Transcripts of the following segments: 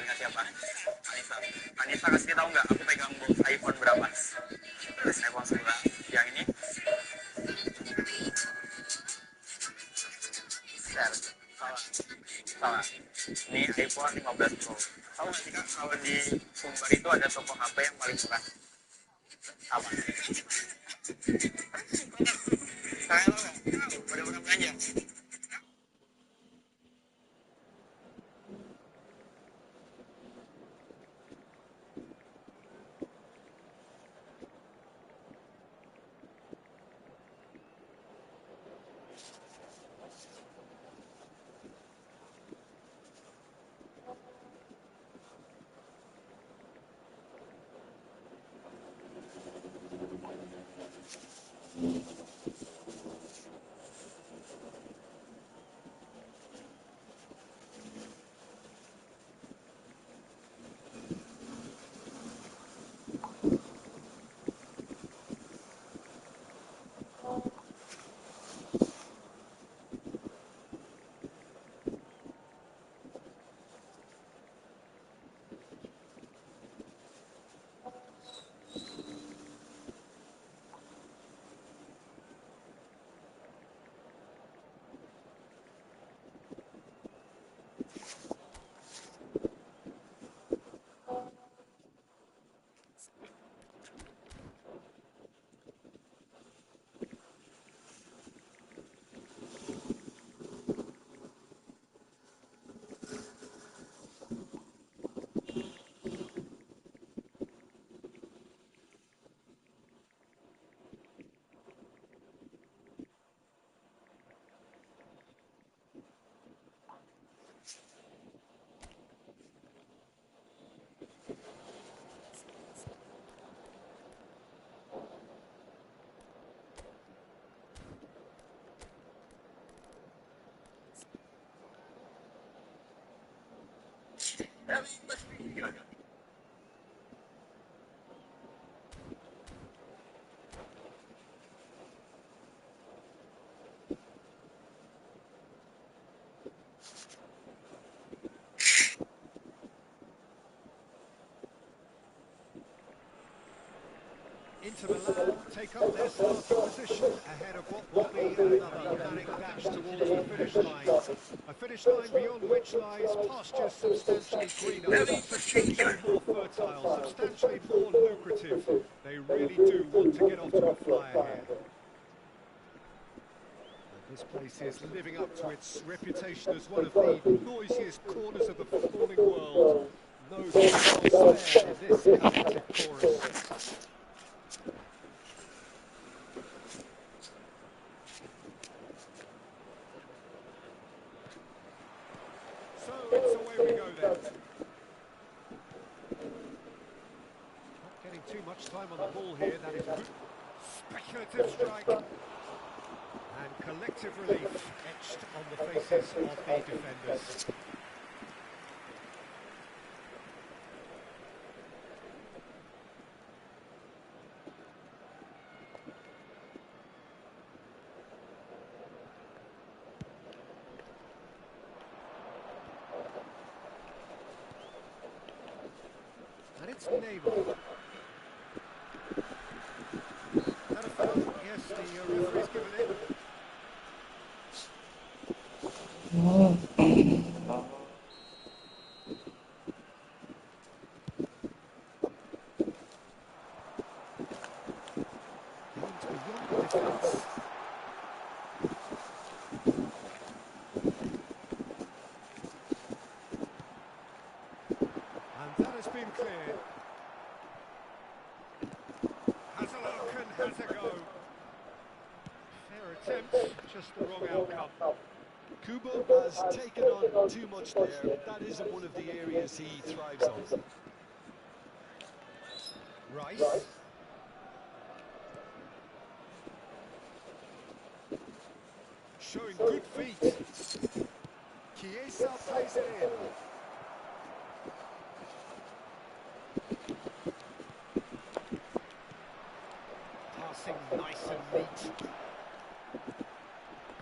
kasih apa? Anissa. Anissa kasih tahu nggak? Aku pegang box iPhone berapa? Terus iPhone 11. Yang ini? Share. Salah. Salah. Ini iPhone 15 Pro. Tahu nggak sih kak? Kalau di Sumber itu ada toko HP yang paling murah. Apa? Kalian tahu nggak? Udah pernah belanja? Inter Milan take up their starting position ahead of what will be another manic dash towards the finish line. A finish line beyond which lies pastures substantially greener, substantially more fertile, substantially more lucrative. They really do want to get off to a flyer here. This place is living up to its reputation as one of the noisiest corners of the footballing world. No football spared in this collective chorus. So it's away we go then. Not getting too much time on the ball here, that is good. Speculative strike. And collective relief etched on the faces of the defenders. And it's Neymar. Is that a foul? Yes, the referee's given it. Aimed beyond the defence. And that has been cleared. Has a look and has a go. Fair attempt, just the wrong outcome. Kubo has taken on too much there. That isn't one of the areas he thrives on. Rice. Showing good feet. Chiesa plays it in. Passing nice and neat.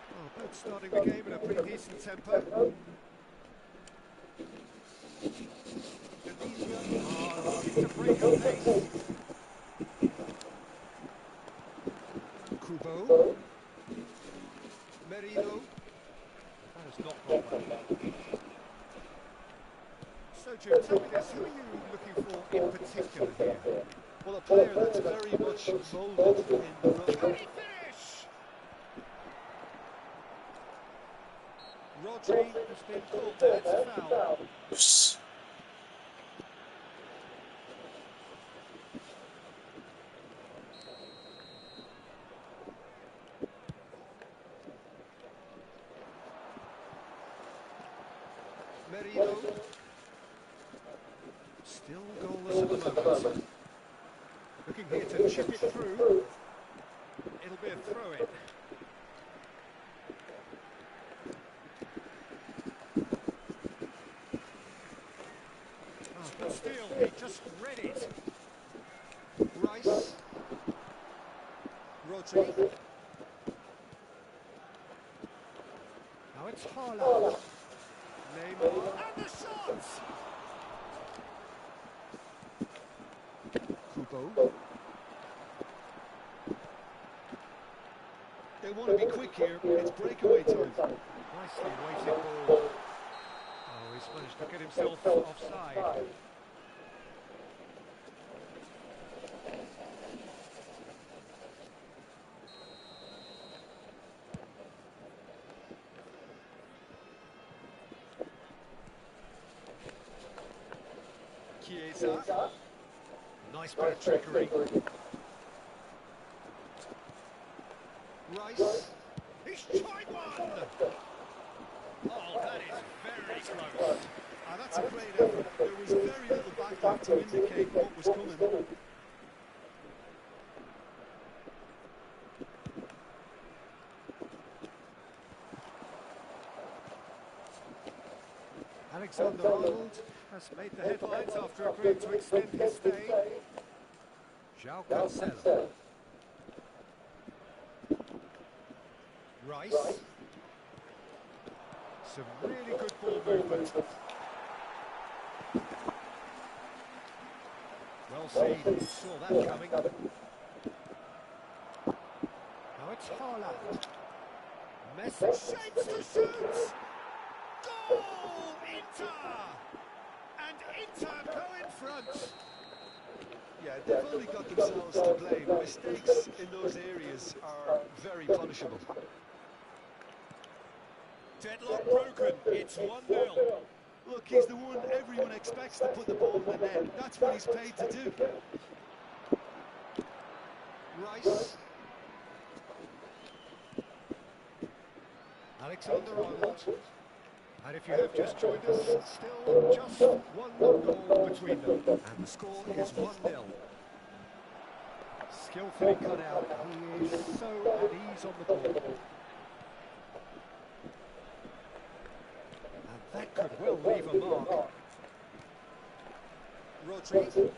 Oh, both starting the game in a pretty decent tempo. Divisi are looking to break up pace. Kubo. Merino. That has not gone well. So, Jim, tell me this, who are you looking for in particular here? Well, a player that's very much moulded in the role. Can he finish? Rodri has been caught there, it's a foul. Merino. Still goalless at the moment. Looking here to chip it through. It'll be a throw-in. Oh, but still, he just read it. Rice. Rodri. Now it's Haaland. Neymar. And the shot! Kubo. They want to be quick here. It's breakaway time. Nicely weighted ball. Oh, he's managed to get himself offside. Chiesa. Nice bit of trickery. Rice. He's tried one! Oh, that is very close. Ah, that's a great effort. There was very little backup to indicate what was coming. Alexander-Arnold has made the headlines after agreeing to extend his stay. João Cancelo. Rice. Some really good ball movement. Well seen, saw that coming. Now it's Haaland. Messi shapes to shoot! Goal! Inter! And Inter go in front. Yeah, they've only got themselves to blame. Mistakes in those areas are very punishable. Deadlock broken, it's 1-0. Look, he's the one everyone expects to put the ball in the net. That's what he's paid to do. Rice. Alexander-Arnold. And if you have just joined us, still just one goal between them. And the score is 1-0. Skillfully cut out. He is so at ease on the ball. And that could well leave a mark. Rodri.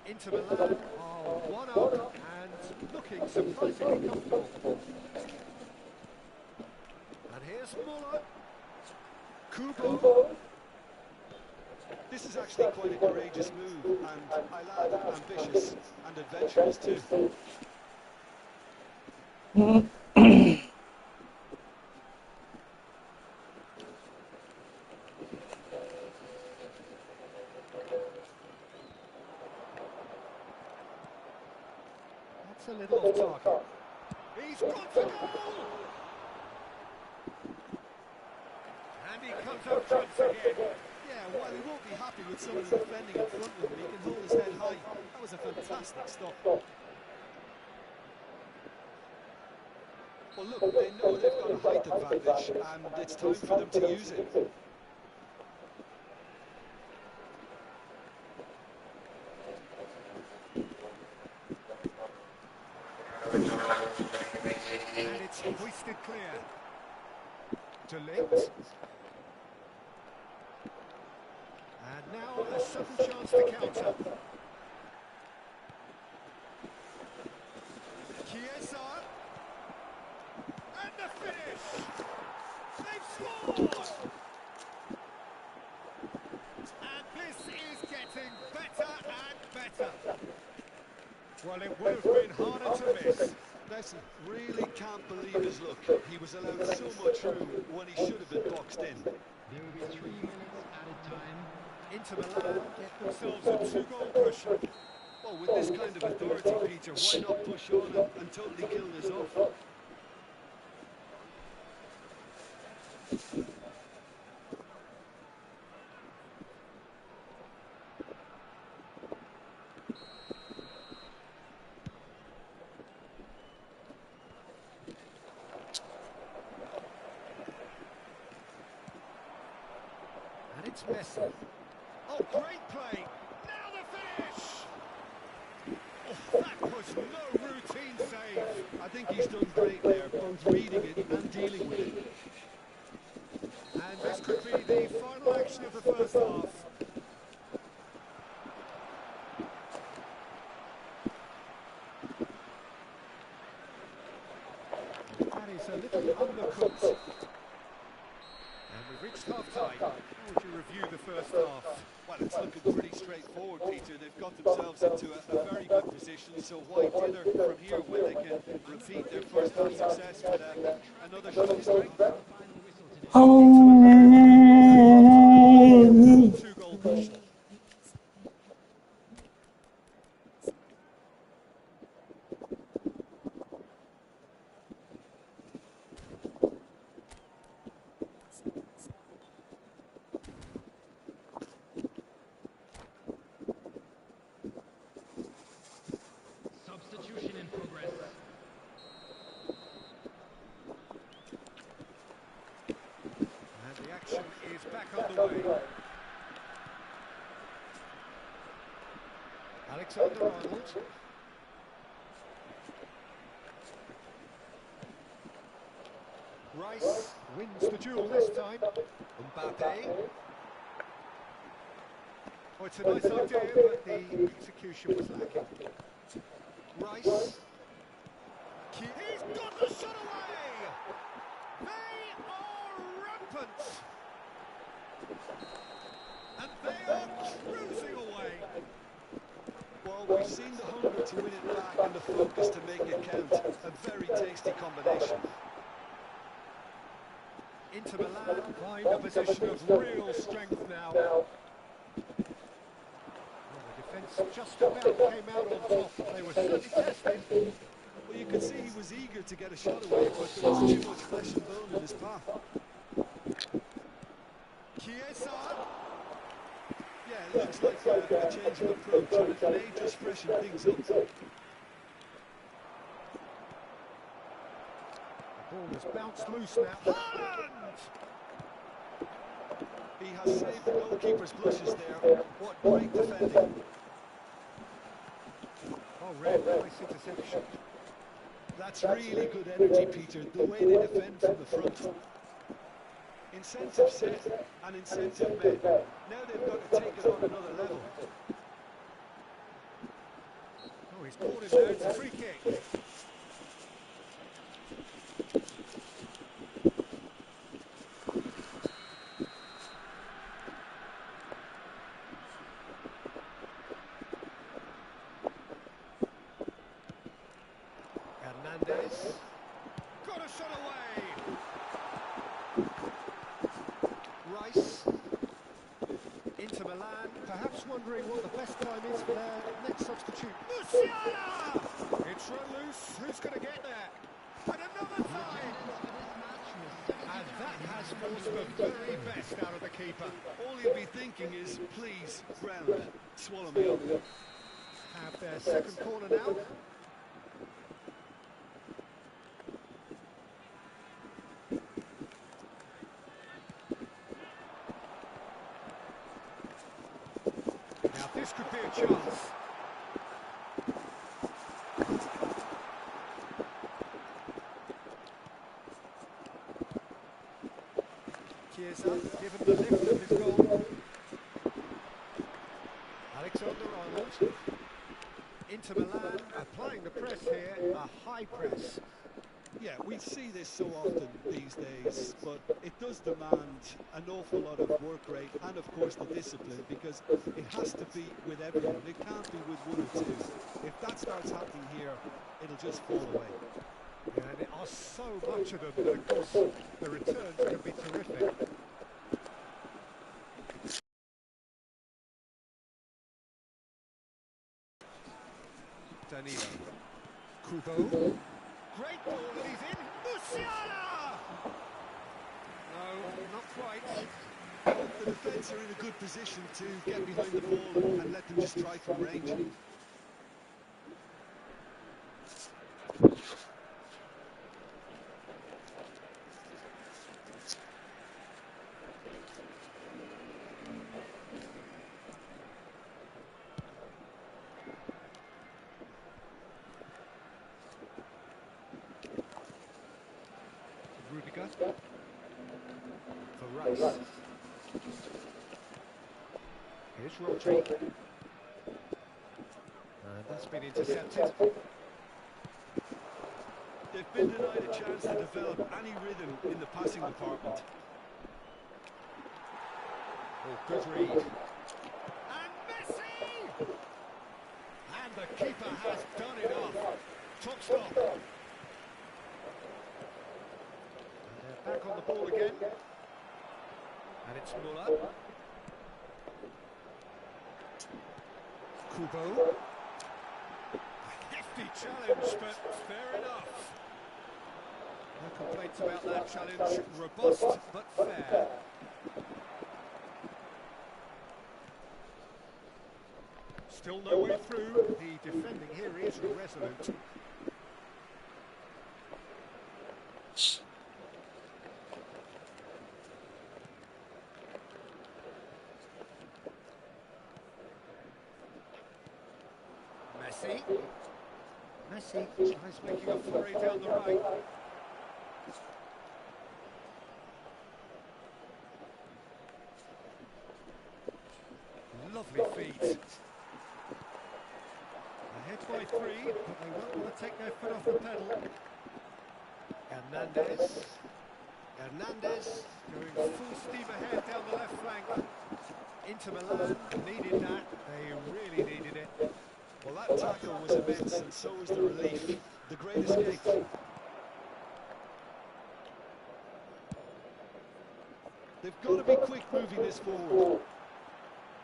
Inter Milan are 1-up and looking surprisingly comfortable. And here's Muller. Kubo. This is actually quite a courageous move, and I add ambitious and adventurous too. That's a little off target. He's got to goal! And he comes up trumps again. Yeah, while he won't be happy with some of the defending in front of him, he can hold his head high. That was a fantastic stop. Well, look, they know they've got a height advantage, and it's time for them to use it. And it's hoisted clear. Delict. And now a sudden chance to counter. Chiesa. And the finish! They've scored! And this is getting better. Well, it would have been harder to miss. Besson really can't believe his luck. He was allowed so much room when he should have been boxed in. There will be 3 minutes added time. Inter Milan get themselves a 2-goal cushion. Well, with this kind of authority, Peter, why not push on and totally kill this off? And it's Messi. Oh, great play. Now the finish. Oh, that was no routine save. I think he's done great there, both reading it and dealing with it. And this could be the final action of the first half. That is a little undercooked. And we've reached half-time. How would you review the first half? Well, it's looking pretty straightforward, Peter. They've got themselves into a very good position, so why dither from here when they can repeat their first half success with another show of strength? Two-goal cushion. Substitution in progress. And the action is back underway. Alexander-Arnold. Rice wins the duel this time. Mbappe. Oh, it's a nice idea, but the execution was lacking. Rice. He's got the shot away! They are rampant! And they are cruising away! Well, we've seen the hunger to win it back and the focus to make it count. A very tasty combination. Inter Milan find a position of real strength now. Well, the defence just about came out on top. They were certainly tested. Well, you could see he was eager to get a shot away, but there was too much flesh and bone in his path. Chiesa. Yeah, it looks like a change of approach, and it may just freshen things up. The ball has bounced loose now. Haaland! He has saved the goalkeeper's blushes there. What great defending. Oh, red, nice interception. That's really good energy, Peter, the way they defend from the front. Incentive set and incentive met. Now they've got to take it on another level. Oh, he's caught him there. It's a free kick. Hernandez. Got a shot away. Rice. Inter Milan, perhaps wondering what the best time is for their next substitute. Musiala! It's run loose. Who's going to get there? And another time! And that has forced the very best out of the keeper. All you'll be thinking is, please, ground, swallow me up. Have their second corner now. Now this could be a chance. Chiesa given the lift of his goal. Alexander-Arnold. Inter Milan applying the press here, a high press. Yeah, we see this so often these days, but it does demand an awful lot of work rate and, of course, the discipline, because it has to be with everyone. It can't be with one or two. If that starts happening here, it'll just fall away. Yeah, and there are so much of them that, of course, the returns can be terrific. Danilo. Kubo. Great ball, and he's in. Musiala! No, not quite. The defence are in a good position to get behind the ball and let them just try from range. Rudiger. For Rice. Here's Rodri. And that's been intercepted. They've been denied a chance to develop any rhythm in the passing department. Oh, good read. And Messi! And the keeper has done it off. Top stop. And they're back on the ball again. And it's Muller. Kubo. A hefty challenge, but fair enough. No complaints about that challenge. Robust, but fair. Still no way through. The defending here is resolute. Messi tries making a flurry down the right. Lovely feet. Ahead by 3, but they won't want to take their foot off the pedal. Hernandez. Hernandez going full steam ahead down the left flank. Inter Milan needed that. They really needed it. Well, that tackle was immense, and so was the relief. The great escape. They've got to be quick moving this forward.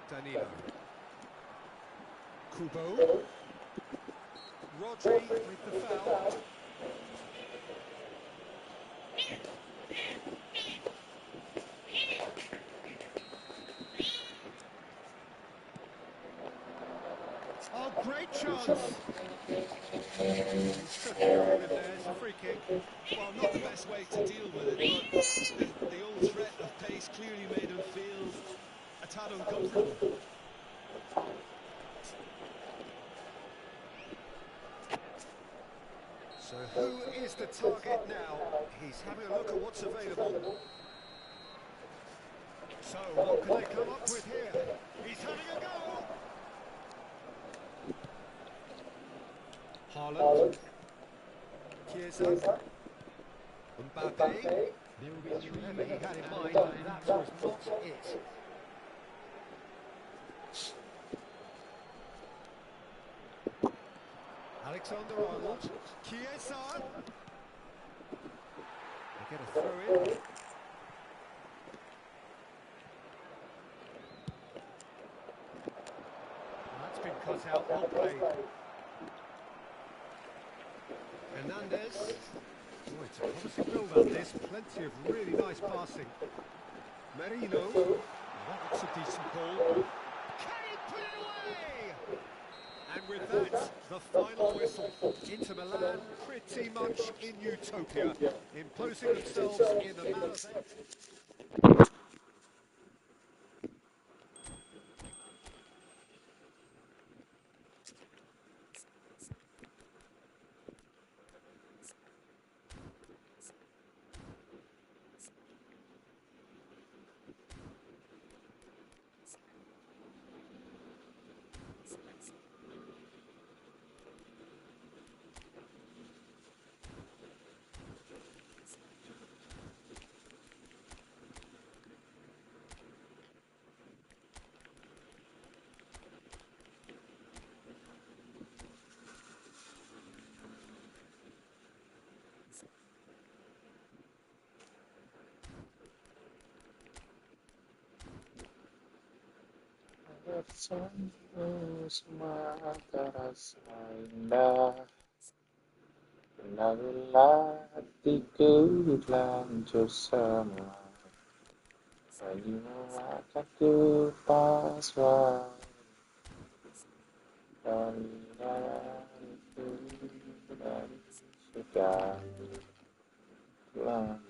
Danilo. Kubo. Rodri with the foul. Oh, great chance! He's stuck in the there, it's a free kick. Well, not the best way to deal with it, but the old threat of pace clearly made him feel a tad uncomfortable. So who is the target now? He's having a look at what's available. So what can they come up with here? He's having a go! Haaland. Chiesa. Mbappe. There will be 3 Whatever he minutes had in added mind, time. that was not it. Alexander-Arnold. Chiesa. They get a throw in. That's been cut out, well played. Hernandez. Oh, it's a promising build-up this. Plenty of really nice passing. Merino. That looks a decent ball. Can he put it away? And with that, the final whistle. Inter Milan pretty much in utopia, imposing themselves in the manner they... Bersamamu semua terasa indah. Lalu hatiku terlanjur semua. Bagimu akan ku pasrah. Dari dariku dari sudah lamanya.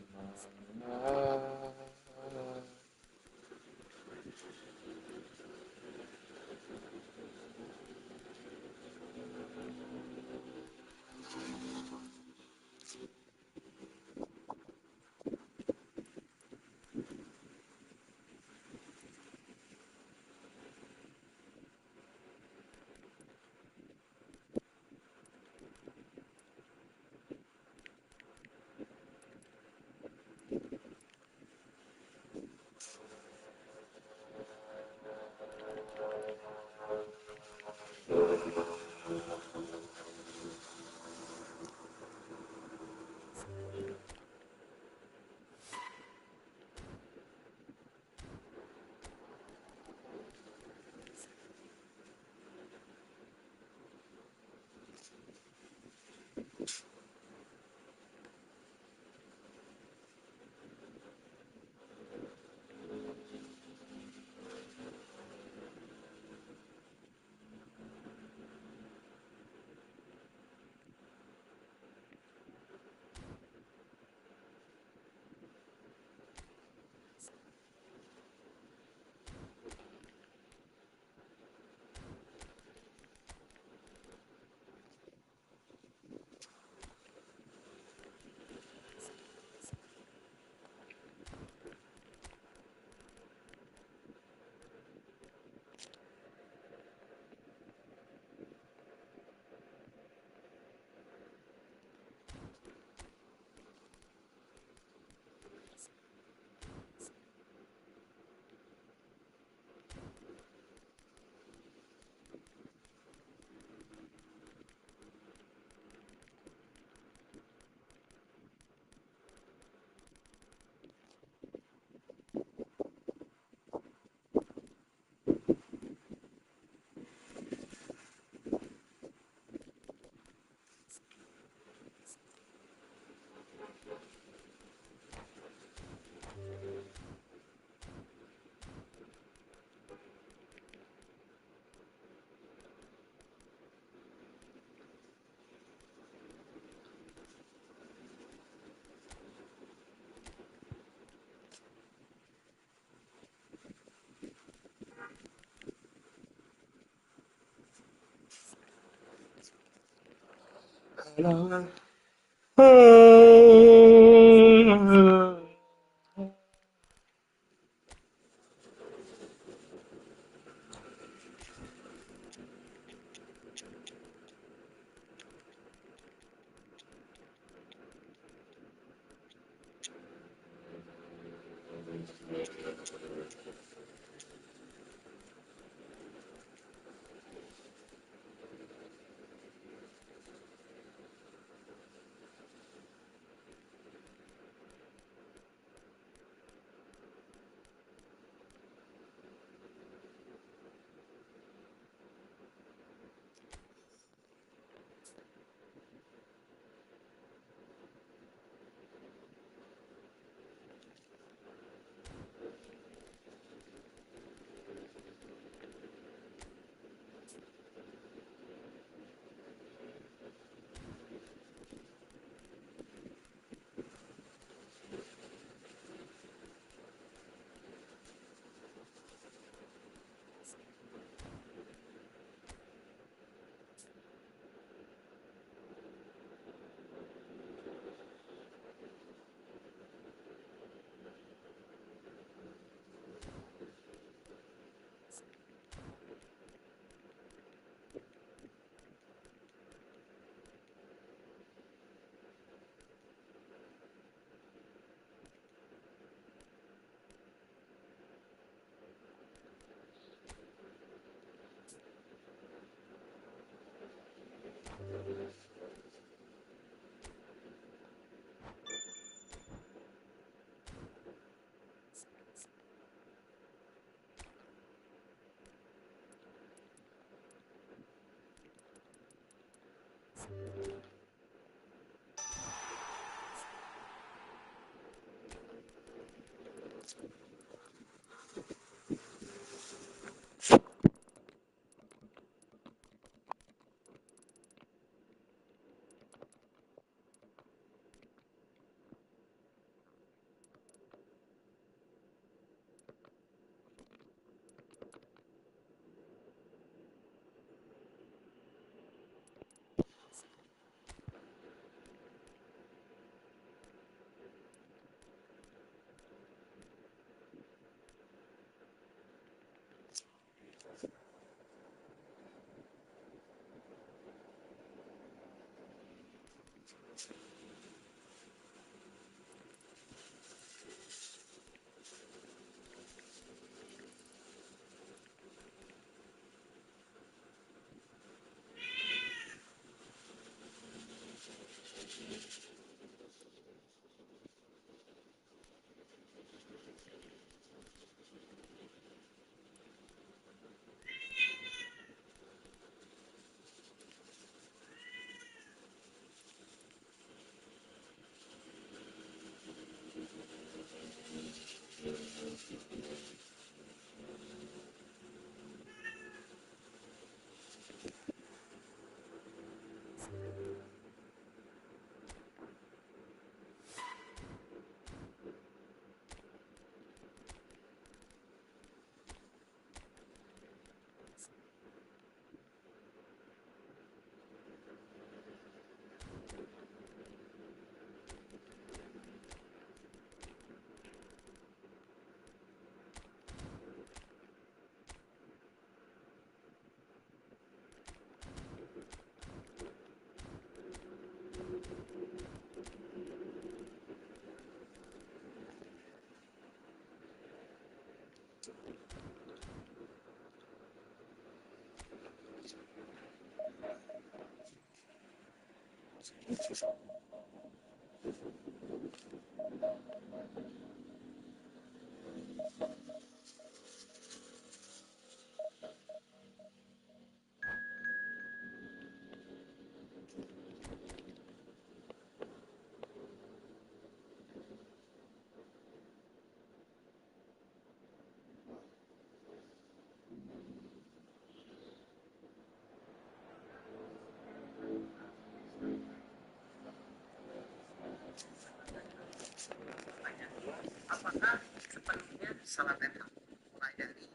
Apakah sepenuhnya salah Ten Hag? Mulai dari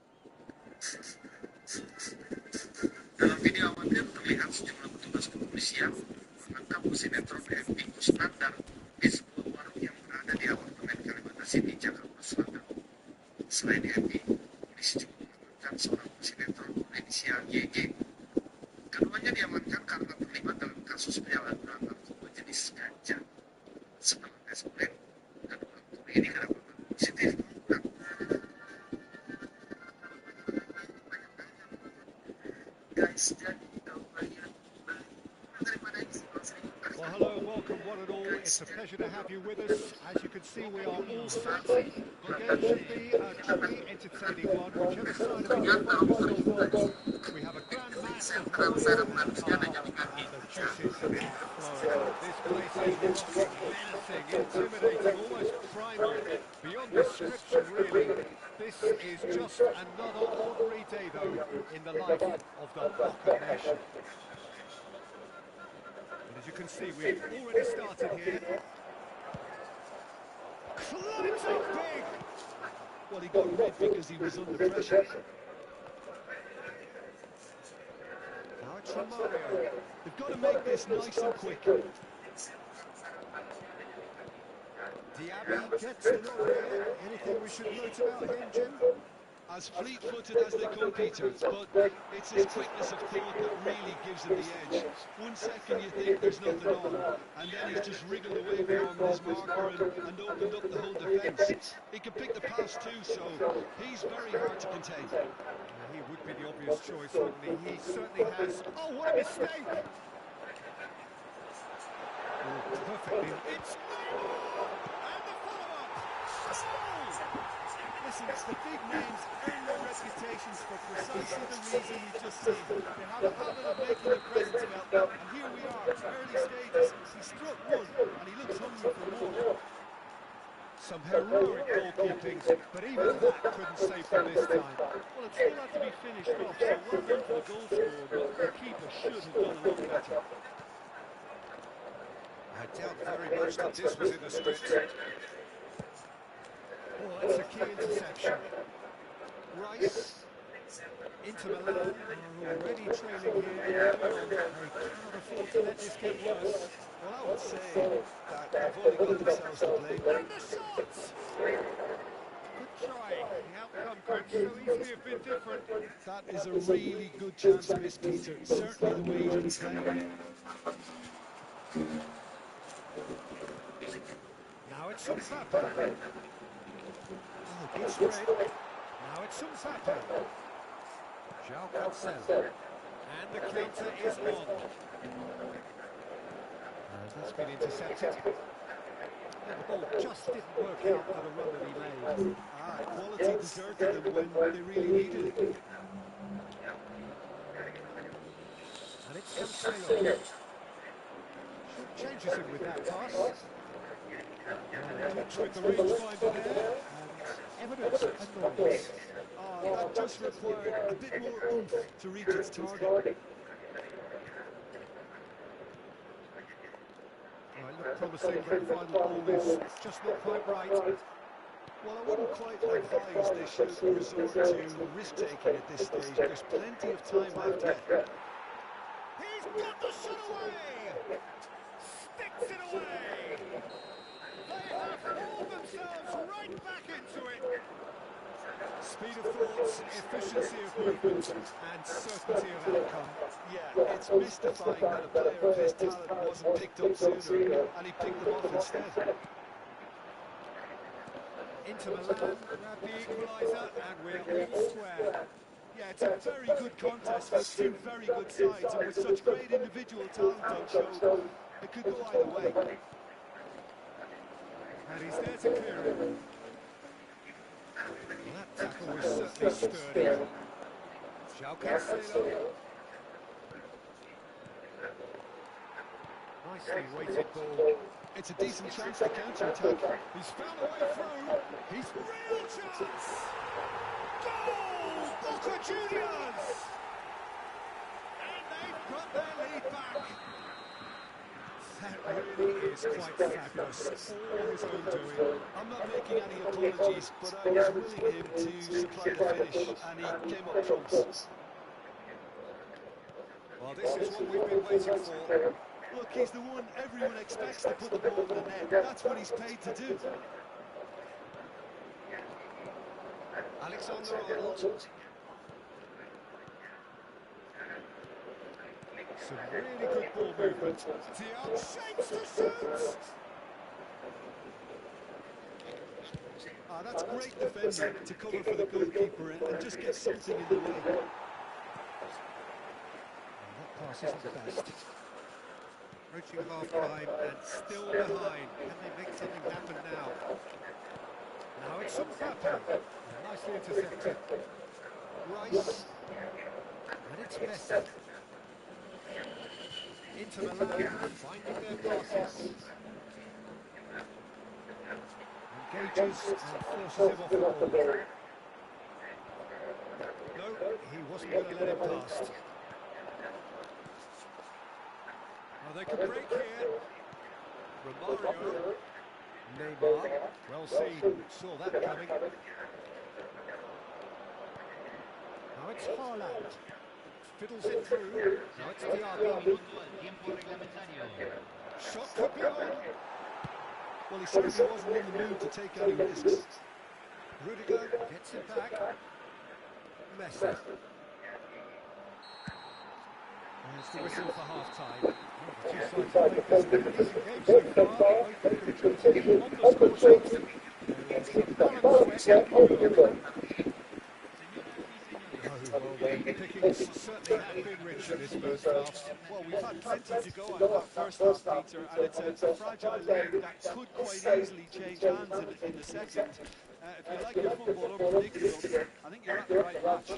dalam video amatir terlihat sejumlah petugas kepolisian menangkap sinetron DMP Kusnandar di sebuah warung yang berada di apartemen Kalibata City, Jakarta Selatan. Selain DMP, polisi juga mengamankan seorang sinetron berinisial YG. Keduanya diamankan karena terlibat dalam kasus penyalahgunaan narkoba jenis ganja. Setelah tes urin, kedua aktor ini kedapatan positif menggunakan. Guys, jadi kalau kalian beli daripada isi sering. Well, hello and welcome one and all. It's a pleasure to have you with us. As you can see, we are all set. The game should be a truly entertaining one. Whichever side of it you find yourself on, we have a grand mass of noise and power, and the juices are flowing. This place is looking menacing, intimidating, almost primal, beyond description, really. This is just another ordinary day, though, in the life of the Hocker Nation. And as you can see, we've already started here. Climbs up big! Well, he got red because he was under pressure. Now it's from Mario. They've got to make this nice and quick. Diaby gets the nod here. Anything we should note about him, Jim? As fleet-footed as they come, Peter, but it's his quickness of thought that really gives him the edge. 1 second you think there's nothing on, and then he's just wriggled away from his marker and opened up the whole defence. He can pick the pass too, so he's very hard to contain. He would be the obvious choice, wouldn't he? He certainly has. Oh, what a mistake! Oh, perfectly. It's Neymar! And the follow-up! Oh! Listen, the big names earn their reputations for precisely the reason we've just seen. They have a habit of making their presence felt, and here we are, early stages. He struck one, and he looks hungry for more. Some heroic goalkeeping, but even that couldn't save them this time. Well, it still had to be finished off, so well done to the goal scorer, but the keeper should have done a lot better. I doubt very much that this was in the script. Oh, that's a key interception. Rice. Inter Milan are already trailing here early on. They cannot afford to let this get worse. Well, I would say that they've only got themselves to blame. And the shots! Good try. The outcome could so easily have been different. That is a really good chance missed, Peter. Certainly the way he's been playing. Now it's Mbappe. Oh, good spread. Now it's Mbappe. João Cancelo. And the counter is on. And that's been intercepted. Yeah, the ball just didn't work out for the run that he made. Quality deserted them when they really needed it. And it's Cancelo. Changes him with that pass. Touch with the rangefinder there. And evidence and noise. That just required a bit more oomph to reach its target. Well, it looked promising, but the final ball is just not quite right. Well, I wouldn't quite advise they should resort to risk-taking at this stage. There's plenty of time left yet. He's got the shot away! Sticks it away! They have hauled themselves right back into it! Speed of thoughts, efficiency of movement, and certainty of outcome. Yeah, it's mystifying that a player of his talent wasn't picked up sooner, and he picked them off instead. Inter Milan grab the equaliser, and we're all square. Yeah, it's a very good contest with two very good sides, and with such great individual talent on show, it could go either way. And he's there to clear it. Well, that tackle was certainly sturdy. João Cancelo. Nicely weighted ball. It's a decent chance to counter-attack. He's found a way through. He's real chance. Goal! Boca Juniors! And they've got their lead back. That really is quite fabulous. All his own doing. I'm not making any apologies, but I was willing him to supply the finish, and he came up trumps. Well, this is what we've been waiting for. Look, he's the one everyone expects to put the ball in the net. That's what he's paid to do. Alexander-Arnold. Some really good ball movement. Dion shapes to shoot! That's great defending to cover for the goalkeeper and just get something in the way. That pass isn't the best. Approaching half-time and still behind. Can they make something happen now? Now it's Mbappe. Nicely intercepted. Rice. And it's Messi. Inter Milan finding their passes. Engages and forces him off the ball. No, he wasn't going to let him past. Oh, they could break here. Romario. Neymar. Well seen. Saw that coming. Now it's Haaland. Fiddles it through. Now it's Thiago. Shot could be on. Well, he certainly wasn't in the mood to take any risks. Rudiger gets it back. Messi. There's the whistle for half-time. The two sides have played this decent game so far. Both contributing on the score sheet. There is a balanced Europe. Oh, well, the pickings certainly have been rich in this first half. Well, we've had plenty to go out of that first half, Peter, and it's a fragile lead that could quite easily change hands in the second. If you like your football unpredictable, I think you're at the right match.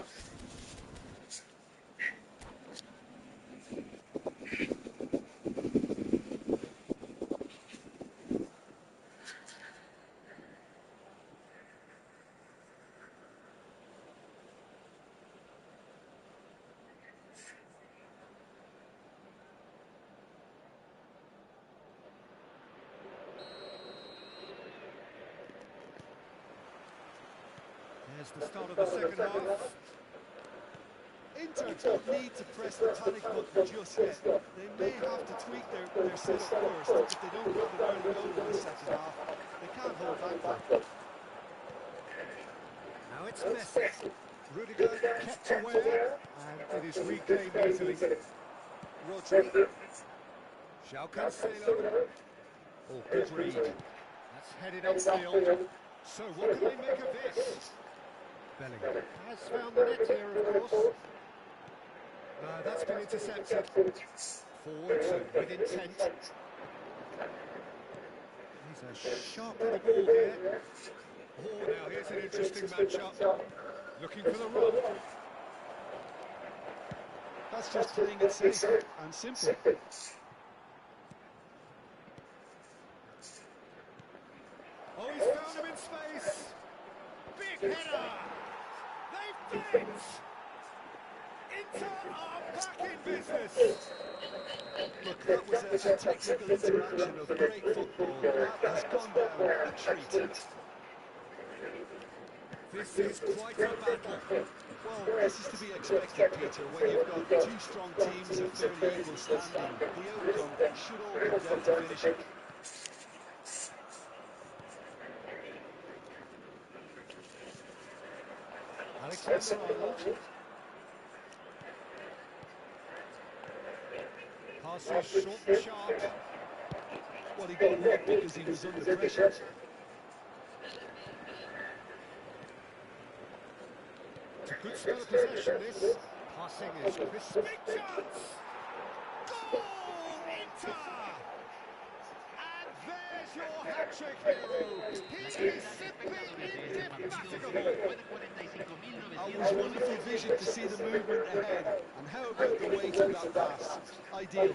As the start of the second half. Inter don't need to press the panic button just yet. They may have to tweak their setup first. If they don't grab an early goal in the second half, they can't hold back though. Now it's Messi. Rudiger kept aware, and it is reclaimed easily. Rodri. João Cancelo. Oh, good read. That's headed upfield. So what can they make of this? Bellingham has found the net here, of course. That's been intercepted. Forward with intent. He's a sharp little ball here. Oh, now here's an interesting matchup. Looking for the run. That's just playing it safe and simple. Oh, he's found him in space. Big header. They've done it. Inter are back in business. Look, that was a technical interaction of great football. That has gone down a treat. This is quite a battle. Well, this is to be expected, Peter, when you've got two strong teams of fairly equal standing. The outcome should all come down to finishing. Alexander-Arnold. Passes short and sharp. Well, he got robbed because he was under pressure. It's a good spell of possession, this. Passing is crisp. Big chance! Goal! Inter! And there's your hat-trick hero. He is simply indefatigable. That was wonderful vision to see the movement ahead. And how about the weight of that pass? Ideal.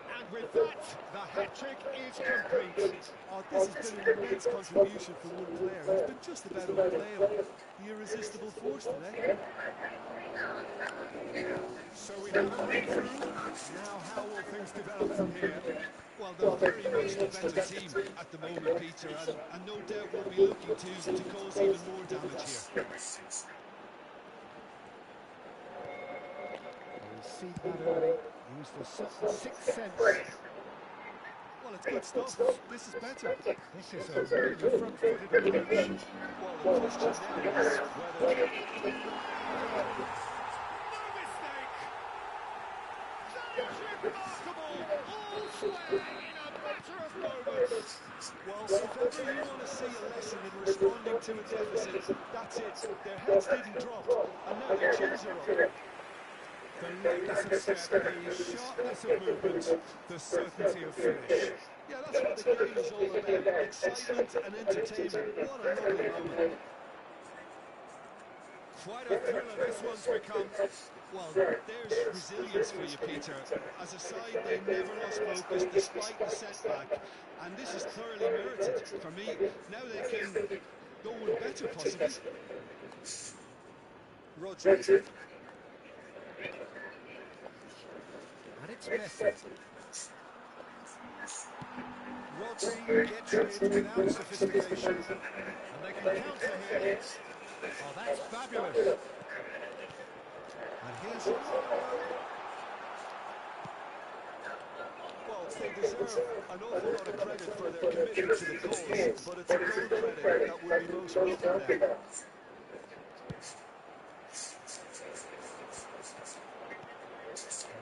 And with that, the hat-trick is complete. Oh, this has been an immense contribution from one player. He's been just about unplayable. The irresistible force today. So we have a run through. Now how will things develop from here? Well, they're very much the better team at the moment, Peter, and no doubt will be looking to cause even more damage here. We'll see that early. Use the sixth sense. Well, it's good stuff. This is better. This is a really front-footed approach. Well, the question now is whether... No mistake! That is remarkable! All sway in a matter of moments! Well, if ever you want to see a lesson in responding to a deficit, that's it. Their heads didn't drop, and now their chins are up. The lightness of step, the sharpness of movement, the certainty of finish. Yeah, that's what the game is all about. Excitement and entertainment. What a lovely moment. Quite a thriller this one's become. Well, there's resilience for you, Peter. As a side, they never lost focus despite the setback. And this is thoroughly merited. For me, now they can go one better, possibly. Rodri. And it's Messi. Rodri gets it without sophistication. And they can counter here. Oh, that's fabulous. And here's Well, they deserve an awful lot of credit for their commitment to the cause, but it's a goal credit that would be most welcome there.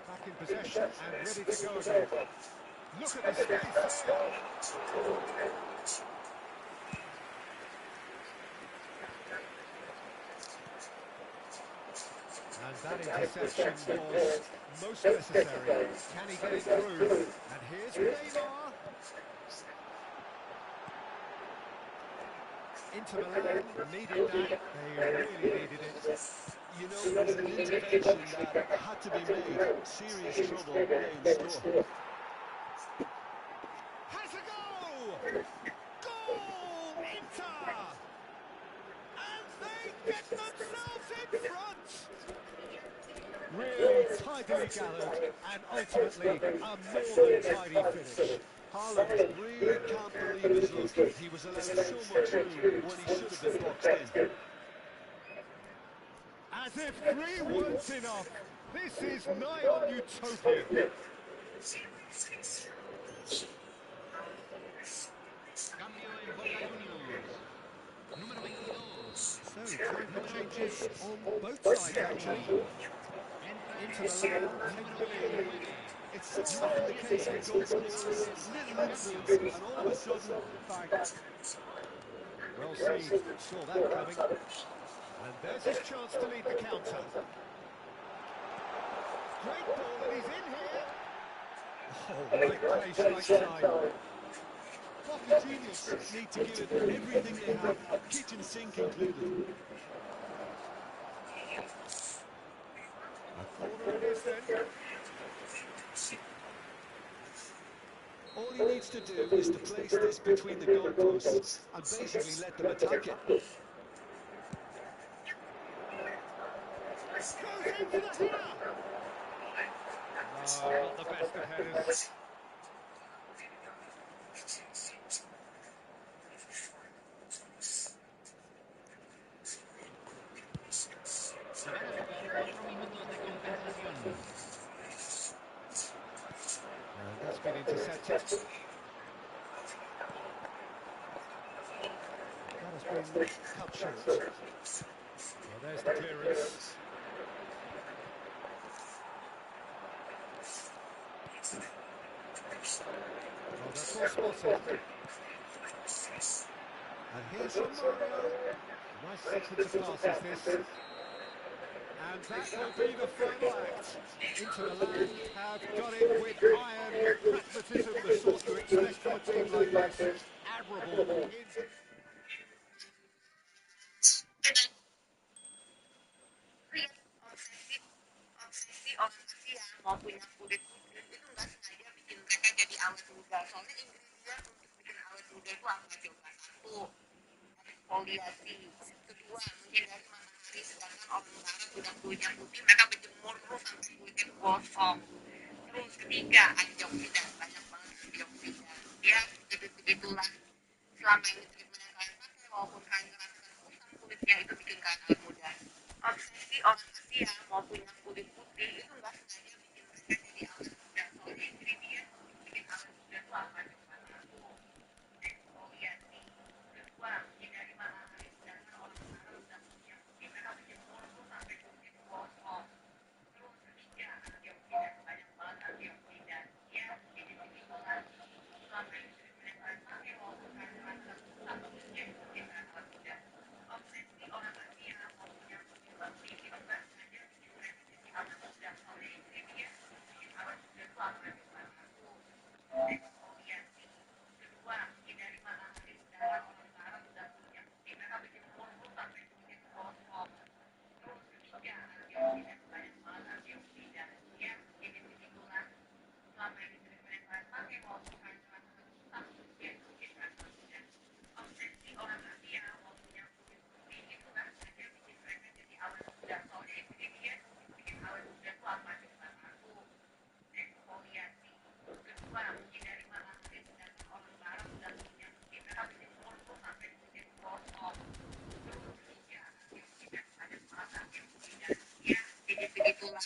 back in possession and ready to go again. Look at the space there. And that interception was most necessary. Can he get it through? And here's Neymar. Inter Milan needed that. They really needed it. You know, it was an intervention that had to be made. Serious trouble lay in store. Has a goal! Goal! Inter! And they get themselves in front! Really tidily gathered and ultimately a more than tidy finish. Haaland really can't believe his luck. He was allowed so much room when he should have been boxed in. As if 3 weren't enough, this is nigh on utopia. Cambio en Boca Juniors. Número 22. So, time for changes on both sides, actually. Entra Into the land, número thankfully. 29. It's so often the case with goal scorers, little incidents, and all of a sudden, bang. Well seen, saw that coming. And there's his chance to lead the counter. Great ball, and he's in here. Oh, right place, right time. Boca Juniors need to give it everything they have, kitchen sink included. A corner it is then. All he needs to do is to place this between the goalposts and basically let them attack it. Goes in for the header. No, not the best of headers. Se van a jugar 4 minutos de compensación. And that's been intercepted. That has been cut short. Well, there's the clearance. Well, that's well spotted. And here's from Mario. Nice sequence of passes this. And that will be the final act. Into the land, have got it with iron pragmatism, the sort you expect from a team like this. Admirable. Obsesi orang Asia mau punya kulit putih itu nggak sengaja bikin mereka jadi awet muda. Soalnya ingredient untuk bikin awet muda itu apa coba? Satu, eksfoliasi. Kedua, menghindari matahari. Sedangkan orang barat udah kulitnya putih, mereka berjemur terus sampai kulitnya gosong. Terus ketiga, antioksidan. Banyak banget antioksidan. Ya, begitulah. Selama ini treatment yang kalian pakai, walaupun kalian ngerasakan kusam kulitnya, itu bikin kalian awet muda. Obsesi orang Asia mau punya kulit putih itu nggak sengaja bikin mereka jadi awet muda. Soalnya ingredient bikin awet muda itu apa coba? Satu, eksfoliasi. Kedua, menghindari matahari. Sedangkan orang barat udah punya putih, mereka berjemur terus sampai kulit gosong. Terus ketiga, antioksidan. Banyak banget antioksidan. Ya, jadi begitulah. Selama ini treatment yang kalian pakai, walaupun kalian ngerasakan kusam kulitnya, itu bikin kalian awet muda. Obsesi orang Asia mau punya kulit putih itu nggak sengaja bikin mereka jadi awet muda. Soalnya ingredient bikin awet muda itu apa coba? Satu, eksfoliasi. Kedua, menghindari matahari. Sedangkan orang barat udah punya putih, mereka berjemur terus sampai kulit gosong. Terus ketiga, antioksidan. Banyak banget antioksidan. Ya, jadi begitulah. Selama ini treatment yang kalian pakai, walaupun kalian ngerasakan kusam kulitnya, itu bikin kalian awet muda. Obsesi orang Asia mau punya kulit putih itu nggak sengaja bikin mereka jadi awet muda. Soalnya ingredient bikin awet muda itu apa coba? Satu, eksfoliasi. Kedua, menghindari matahari. Sedangkan orang barat udah punya putih, mereka berjemur terus sampai kulit gosong. Terus ketiga, antioksidan. Banyak banget antioksidan. Ya, jadi begitulah.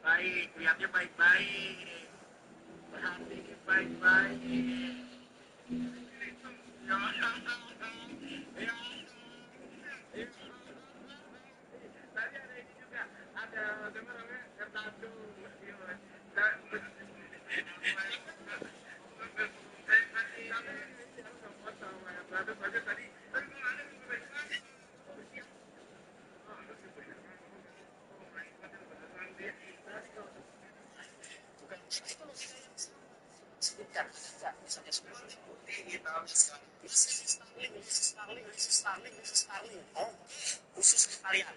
Baik-baik, lihatnya baik-baik. Perhatiin baik-baik. Ya, ya, ya. Tadi ada ini juga, ada apa namanya, Hernando. Bukan itu logika yang sebutkan, enggak misalnya seperti kita Starling. Oh, khusus kalian.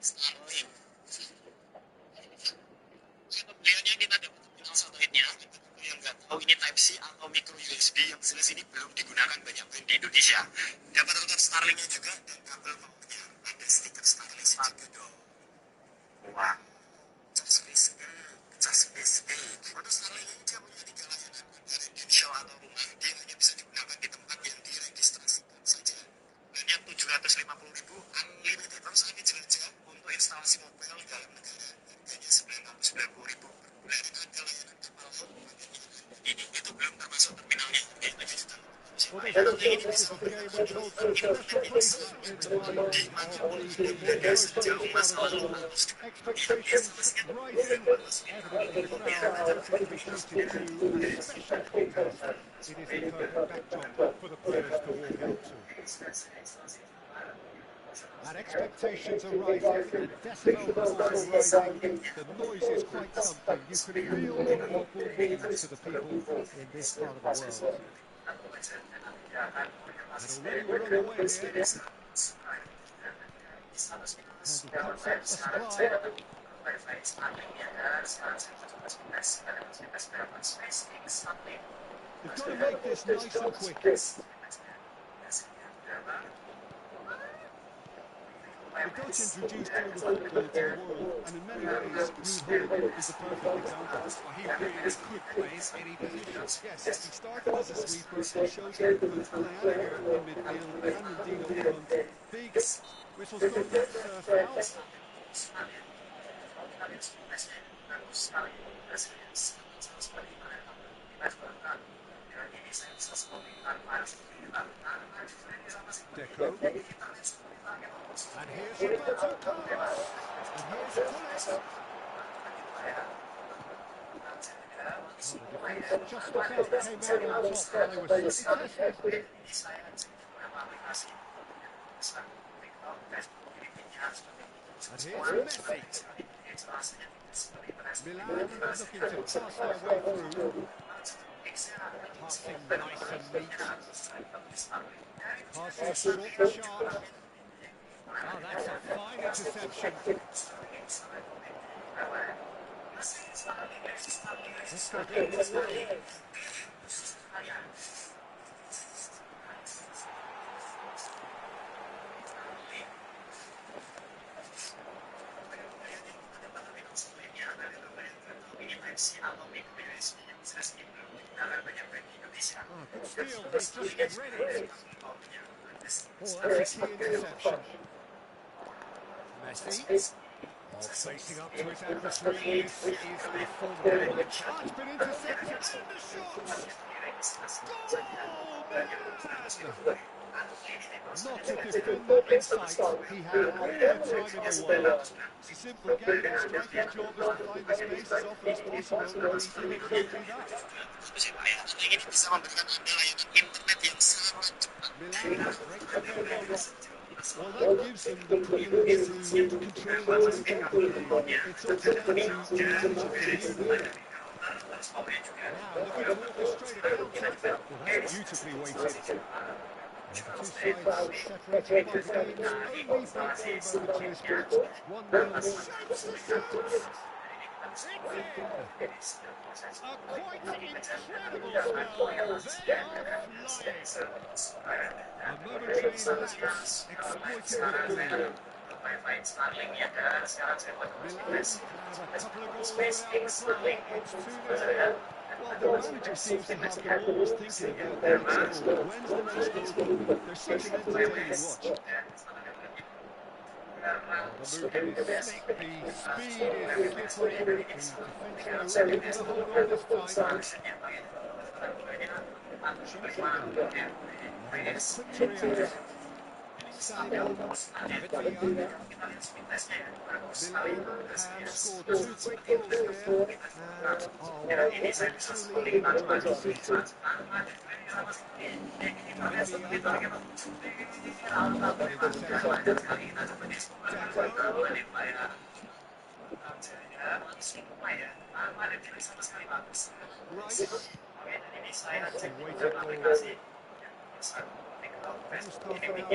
Starling. Pembeliannya kita dapat bilang satelitnya. Yang nggak tahu ini Type C atau micro USB yang jelas ini belum digunakan banyak brand di Indonesia. Dapat router Starlinknya juga dan kabel powernya ada stiker Starlink juga dong. Wah, just space. Router Starlink ini dia punya 3 layanan dari Dinshaw atau rumah. Dia hanya bisa digunakan di tempat yang diregistrasikan saja. Hanya 750.000 unlimited. Terus ini jelajah untuk instalasi mobile dalam negara. Harganya 990.000 per bulan. Ada layanan kapal laut. Itu belum termasuk terminalnya. Harganya 7 juta. Well, this is a game which holds a special place in the mind of the football supporters. Expectations rising, evidently the crowd wanting to be treated to a special contest. It is the perfect backdrop for the players to walk out to. And expectations are rising, the decibels are also rising, the noise is quite something. You can feel the football means to the people in this part of the world. And already we're on the way here. And he cuts up a supply. They've got to make this nice and quick. The Dutch introduced German football to the world, and in many ways, Ruud Gullit is the perfect example. Well, he really could play in any position. Yes, he started as a sweeper, he showed that he could play anywhere in midfield and indeed up front. Big whistles go, that's foul. Deco. And here's Roberto Carlos. And here's Gullit. The defence just about came out on top, and they were certainly tested. And here's Messi. Milan looking to pass their way through. Passing nice and neat. Passing short and sharp. Oh, that's a fine interception. Let's go forward. he's just read it. Oh, that's a key interception. Messi. Oh, facing up to his adversary. This is a formidable challenge. Oh, it's been intercepted. And the shot! Goal, man! Not a defender in sight. He had all the time in the world. It's a simple game. The striker's job is to find the space as often as possible, and he did exactly that. Ini bisa memberikan Anda layanan internet yang sangat cepat. Milan break defending. Well, that gives them the privilege to control the tempo of the game. It's up to them to manage it from here, really. Now, looking to orchestrate a counter. Well, that's beautifully weighted. The two sides separated by the game's only breakaway moment to this match. 1-0. Shapes the shoot! It's in! A quite incredible spell. They are flying. A momentary lapse exploited with goal. Milan have a couple of goals without reply. It's 2-0. Well, the manager seems to have them always thinking about the next goal. When's the next goal coming? They're such an entertaining watch. The movement is slick, the speed is slippery. The defence know able to hold on this time. Quick to react. Milan have scored 2 quick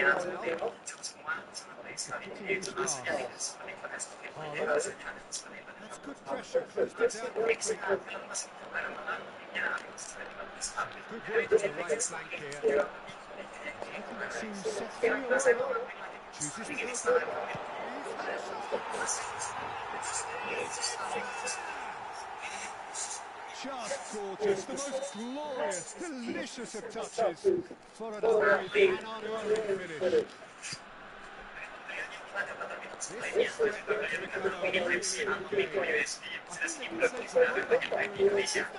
goals here and are actually in the driver's seat. That's good pressure, closed it down quickly. Good work on the right flank here. Looking to set free away. Chooses to go back. Just gorgeous, the most glorious, delicious of touches for an unearthly finish. This is threatening to become a really good game. I think they can say to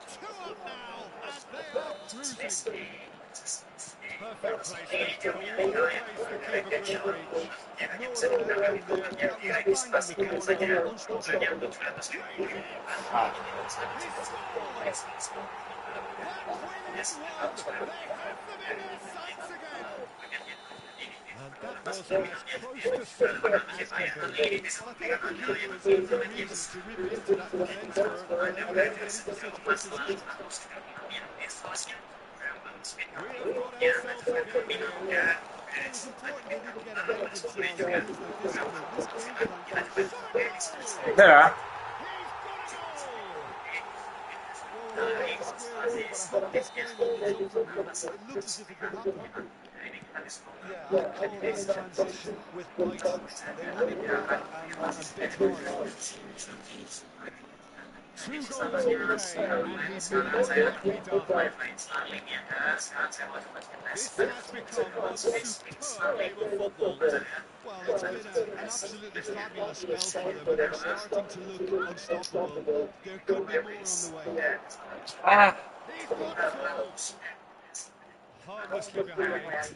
two up now, and they are cruising. Perfect placement, all the place the keeper couldn't reach. No other level there, that was bang in the corner, unstoppable. And that was as close to certain as can be. I thought the keeper was every reason to rip into that defender and get into such a position. We have got ourselves a game here. It was important they didn't get ahead of themselves because their discipline. This game plan. There. Yeah, that transition with White, they really put and big hard. 2 goals all day, and he's been more than happy done. This has become a superb game of football. Well, it's been an absolutely fabulous spell for them, and they're starting to look unstoppable. There could be more on the way. He's got goals. Harmlessly behind.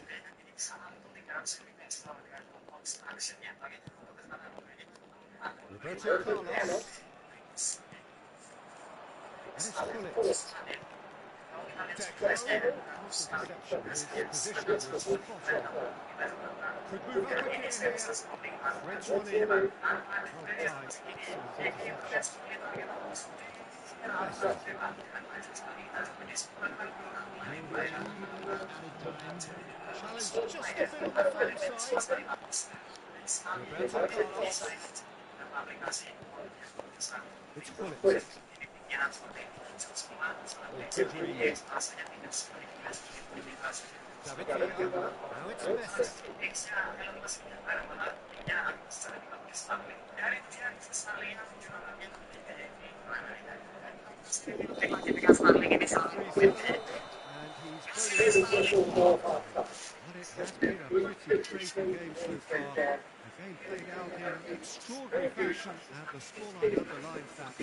Roberto Carlos. And it's Phillips. Declan. Interception. His position was spot on. Could move up again here. French one in. Well tight. Challenge just a bit on the far side. Roberto Carlos. It's Phillips. ya seperti itu sekolah Oh, seperti good read. rasanya tidak seperti biasa David Villa. Now it's Messi. X-nya kalau masih ada malah ya sering pakai sekali dari dia sekali yang Sertifikat Starlink ini selalu Referee's had a look, and he's blown it off before half-time. But it has been a pretty crazy game so far. A game played out in extraordinary fashion, and the scoreline underlines that.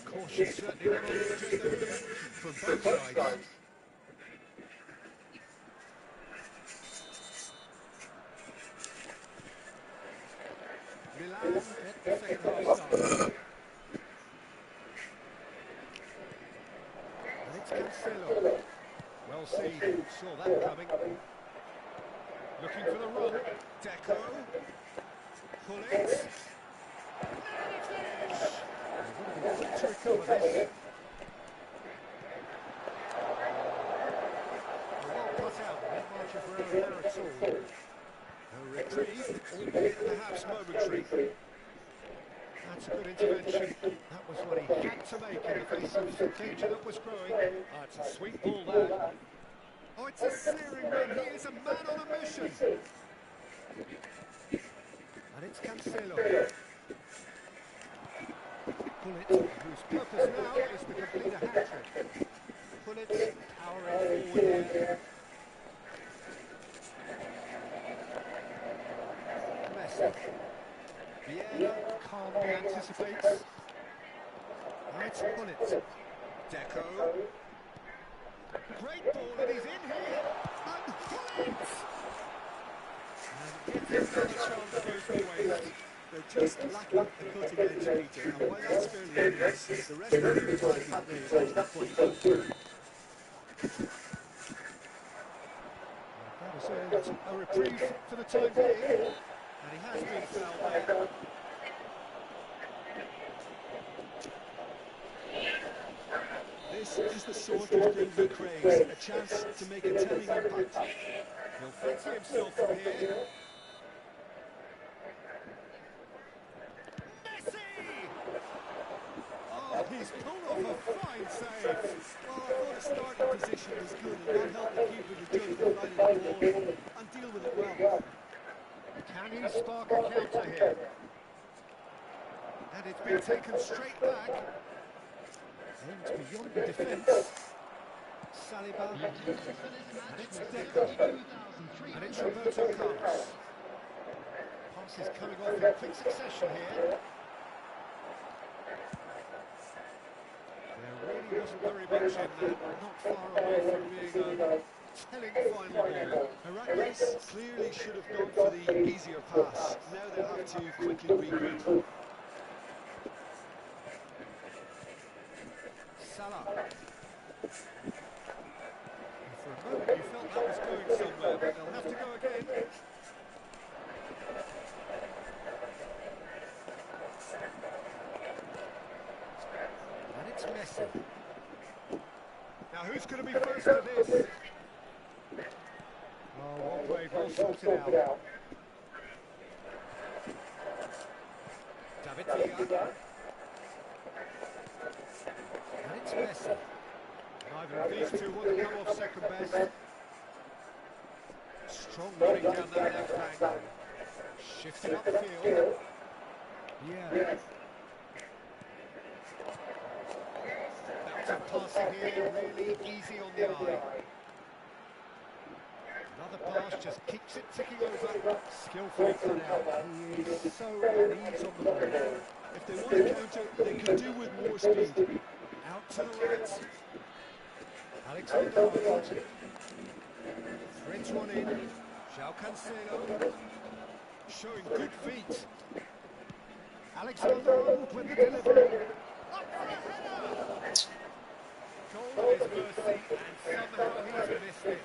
Caution certainly not on the agenda here from both sides. Milan get the second half started. And it's Cancelo. Well seen, saw that coming. Looking for the run. Deco. Pull it. And a finish! They're going to be quick to recover this. Well cut out, not much of error there at all. A reprieve, albeit perhaps momentary. That's a good intervention. That was what he had to make in the face of danger that was growing. Oh, it's a sweet ball there. Oh, it's a searing run. He is a man on a mission. And it's Cancelo. Pullet, whose purpose now is to complete a hat-trick. Pullet powering forward here. Messi. Vieira calmly anticipates. Now it's Pullet. Deco. Great ball, and he's in here. And Pullet! And yet another chance goes to waste. They're just lacking the cutting edge, Peter, and while that's fairly obvious, the rest of the attack is really quite good. That has earned a reprieve for the time being, and he has been fouled there. This is the sort of thing he craves, a chance to make a telling impact. He'll fancy himself from here. Oh, he's pulled off a fine save. Well, I thought his starting position was good, and that helped the keeper to judge the flight of the ball and deal with it well. Can he spark a counter here? And it's been taken straight back. Aimed beyond the defence. Saliba. And it's Deco. And it's Roberto Carlos. Passes coming off in quick succession here. There really wasn't very much in that, not far away from being a telling final ball. Heracles clearly should have gone for the easier pass. Now they'll have to quickly regroup. Salah. And for a moment you felt that was going somewhere, but they'll have to go again. And it's Messi. Now who's going to be first to this? Oh, well played, well sorted out. David Villa. And it's Messi. Neither of these two want to come off second best. Strong running down that left flank. Shifted upfield. Yeah. Bout of passing here, really easy on the eye. Another pass just keeps it ticking over. Skillfully cut out. He is so at ease on the ball. If they want to counter, they could do with more speed. Out to the right. Alexander-Arnold. Threads one in. João Cancelo. Showing good feet. Alexander-Arnold with the delivery. Up for a header! Goal is mercy, and somehow he's missed it.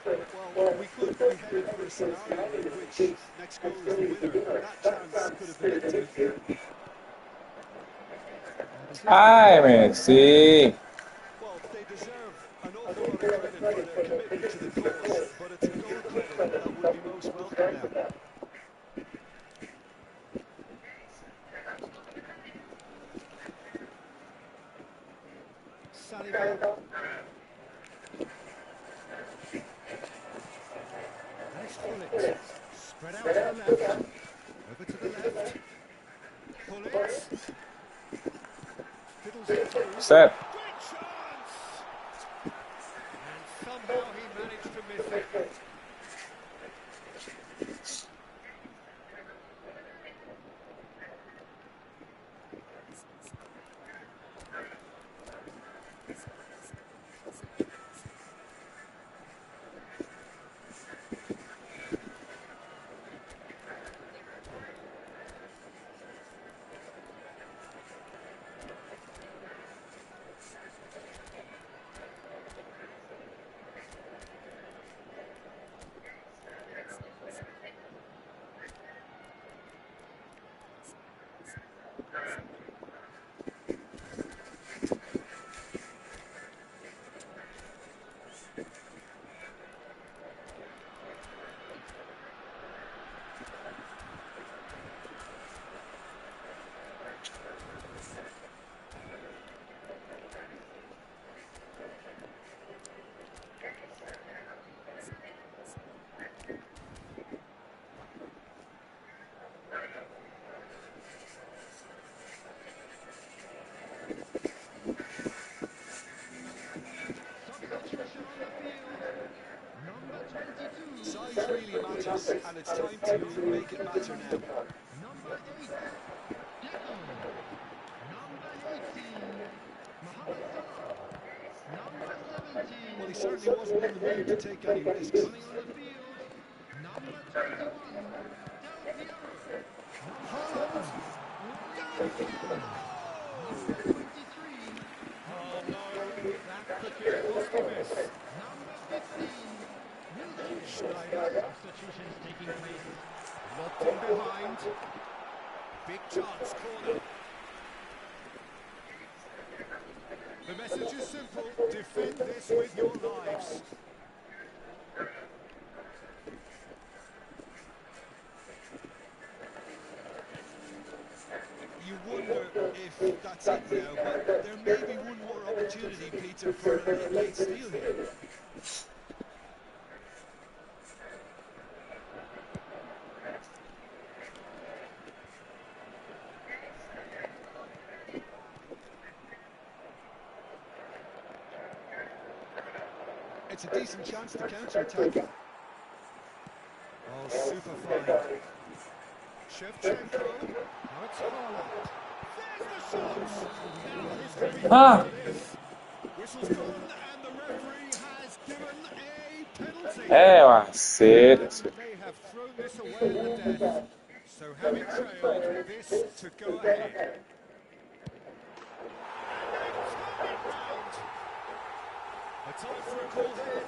Well, we could be headed for a scenario in which next goal is the winner. That chance could have been it too. Ay, Messi. Well, they deserve an awful lot of credit for their commitment to the cause, but it's a goal credit that would be most welcome now. And it's Hullet. Spread out to the left. Over to the left. Hullet. Fiddles it through. Set. Great chance! And somehow he managed to miss it. Substitution on the field. Number 22. Size really matters, and it's time to make it matter now. Number 8. Deco. Number 18. Mohamed Salah. Number 17. Well, he certainly wasn't in the mood to take any risks. Coming on the field. Number 21. Del Piero. Haaland. Del Piero. Number 23. Oh no, that could get costly miss. Number 15. Wilshere. Schneider. Substitutions taking place. Locked in behind. Big chance, corner. The message is simple. Defend this with your lives. You wonder if that's it now, but there may be one more opportunity, Peter, for a late steal here. It's a decent chance to counter-attack. Oh, super fine. Shevchenko. Now it's Haaland. There's the shot! Now history Ah. to this. Whistle's gone and the referee has given a penalty. Cacete. And may have thrown this away at the death. So having trailed, this to go ahead. A time for a call head,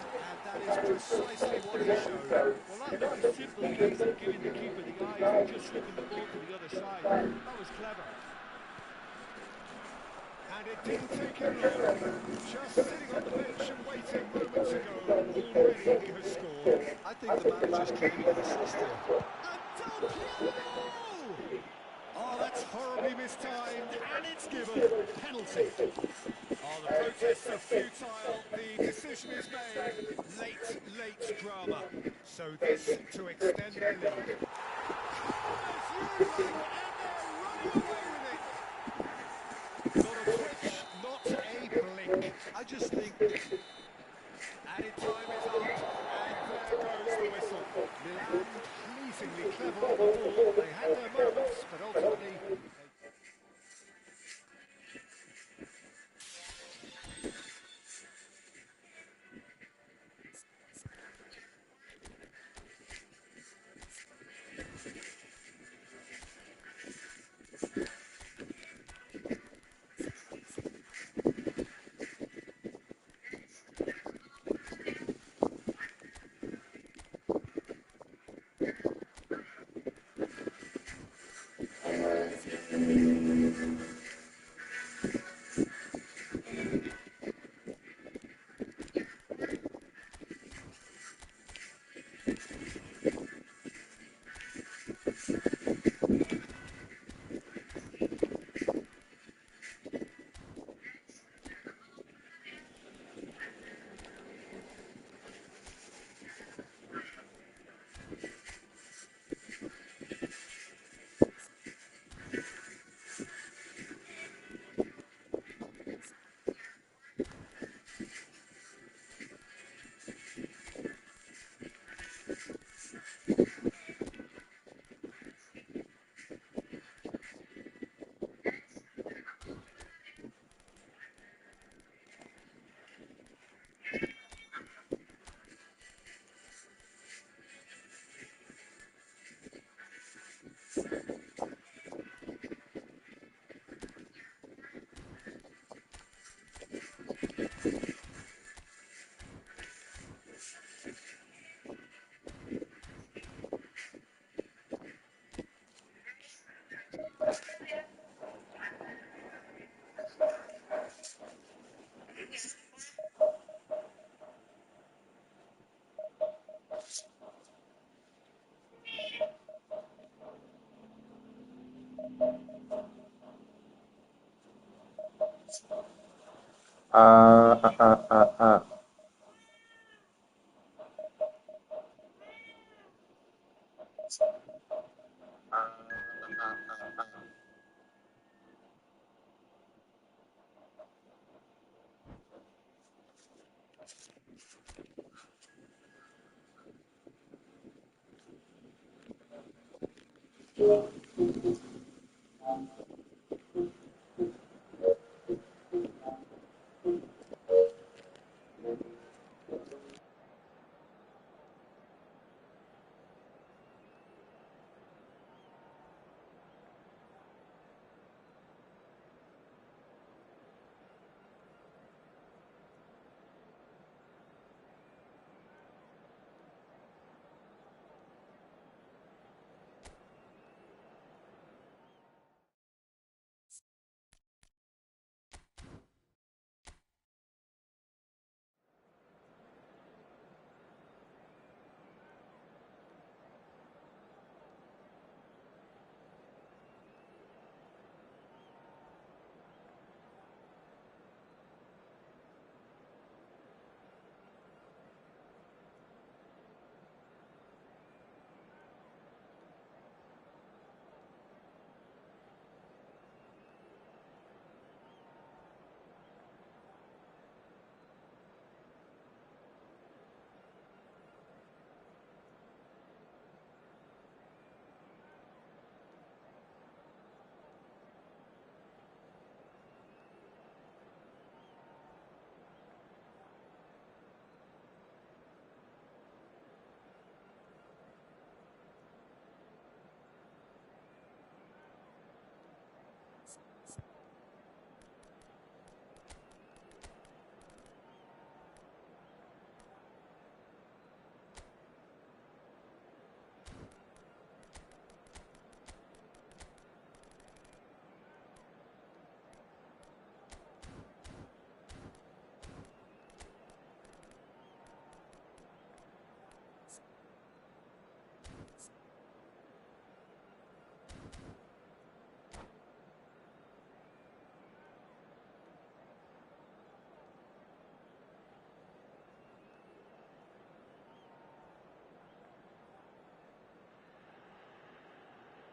and that is precisely what he showed. Well, that was a simple case of giving the keeper the eyes and just slipping the ball to the other side. That was clever. And it didn't take him long. Just sitting on the bench and waiting moments ago, already he has scored. I think the manager's claiming an assist here. And Del Piero! Oh, that's horribly mistimed, and it's given. Penalty. Oh, the protests are futile. The decision is made. Late drama. So this to extend their lead. Not a twitch, not a blink. I just think Added time is up, and there goes the whistle. Milan pleasingly clever on the ball. They had their moments, but ultimately... Ah, ah, ah, ah, ah.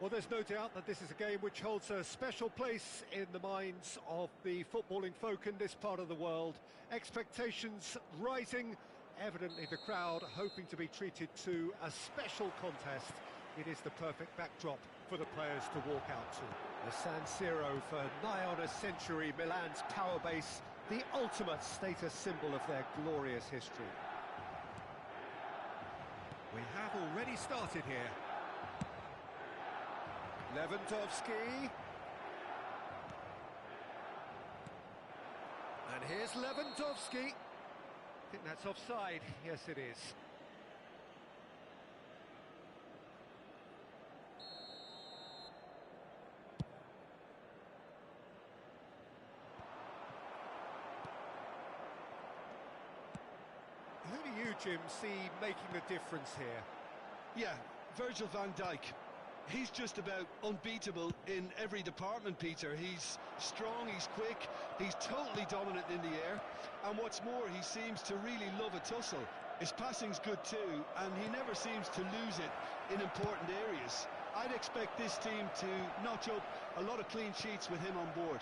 Well, there's no doubt that this is a game which holds a special place in the minds of the footballing folk in this part of the world. Expectations rising, evidently the crowd hoping to be treated to a special contest. It is the perfect backdrop for the players to walk out to. The San Siro for nigh on a century, Milan's power base, the ultimate status symbol of their glorious history. We have already started here. Lewandowski. And here's Lewandowski. I think that's offside. Yes, it is. Who do you, Jim, see making the difference here? Yeah, Virgil van Dijk. He's just about unbeatable in every department, Peter. He's strong, he's quick, he's totally dominant in the air, and what's more, he seems to really love a tussle. His passing's good too, and he never seems to lose it in important areas. I'd expect this team to notch up a lot of clean sheets with him on board.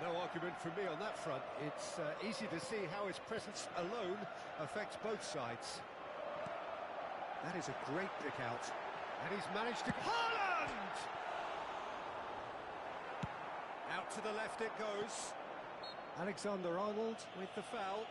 No argument from me on that front. It's easy to see how his presence alone affects both sides. That is a great pick out. And he's managed to... Haaland! Out to the left it goes. Alexander-Arnold with the foul.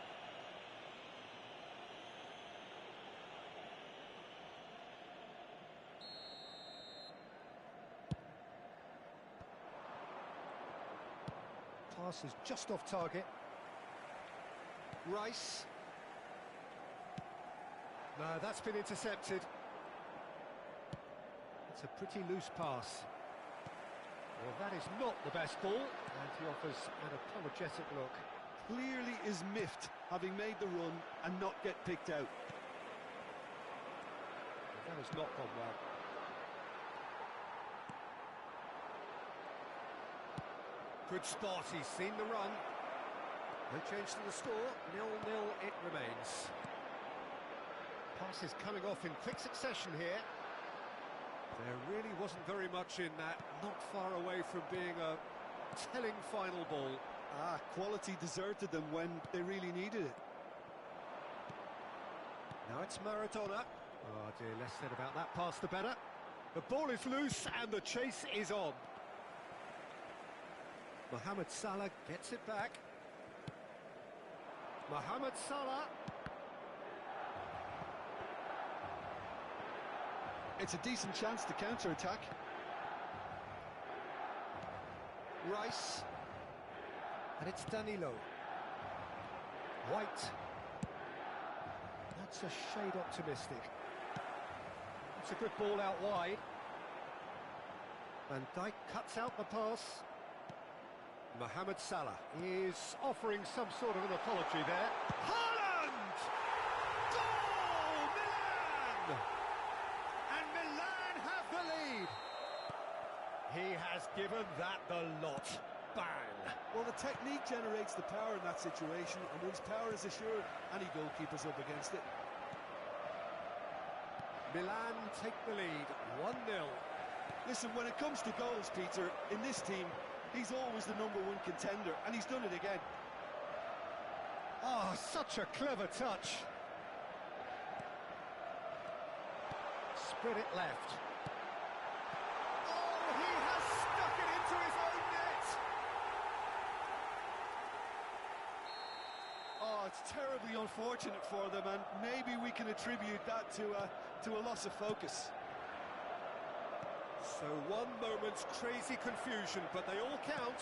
Pass is just off target. Rice. No, that's been intercepted. It's a pretty loose pass. Well, that is not the best ball, and he offers an apologetic look. Clearly is miffed, having made the run and not get picked out. That has not gone well. Good spot, he's seen the run. No change to the score, 0-0 it remains. Passes coming off in quick succession here. There really wasn't very much in that, not far away from being a telling final ball. Quality deserted them when they really needed it. Now it's Maradona. Oh dear, less said about that pass the better. The ball is loose and the chase is on. Mohamed Salah gets it back. Mohamed Salah. It's a decent chance to counter-attack. Rice. And it's Danilo. White. That's a shade optimistic. It's a good ball out wide. Van Dijk cuts out the pass. Mohamed Salah is offering some sort of an apology there. Haaland! Goal! Milan! And Milan have the lead. He has given that the lot. Bang! Well, the technique generates the power in that situation, and once power is assured, any goalkeeper's up against it. Milan take the lead, 1-0. Listen, when it comes to goals, Peter, in this team, he's always the #1 contender, and he's done it again. Oh, such a clever touch. Spread it left. Oh, he has stuck it into his own net. Oh, it's terribly unfortunate for them, and maybe we can attribute that to a loss of focus. So one moment's crazy confusion, but they all count.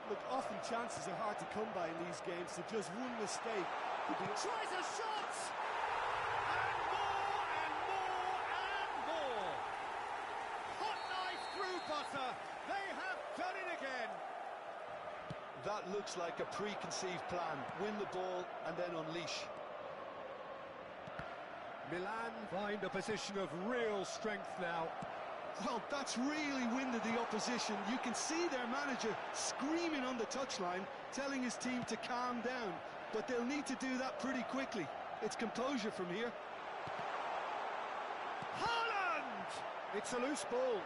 Look, often chances are hard to come by in these games, so just one mistake could be... Tries a shot! And more, and more, and more! Hot knife through butter! They have done it again! That looks like a preconceived plan. Win the ball and then unleash. Milan find a position of real strength now. Well, that's really winded the opposition. You can see their manager screaming on the touchline, telling his team to calm down. But they'll need to do that pretty quickly. It's composure from here. Haaland! It's a loose ball.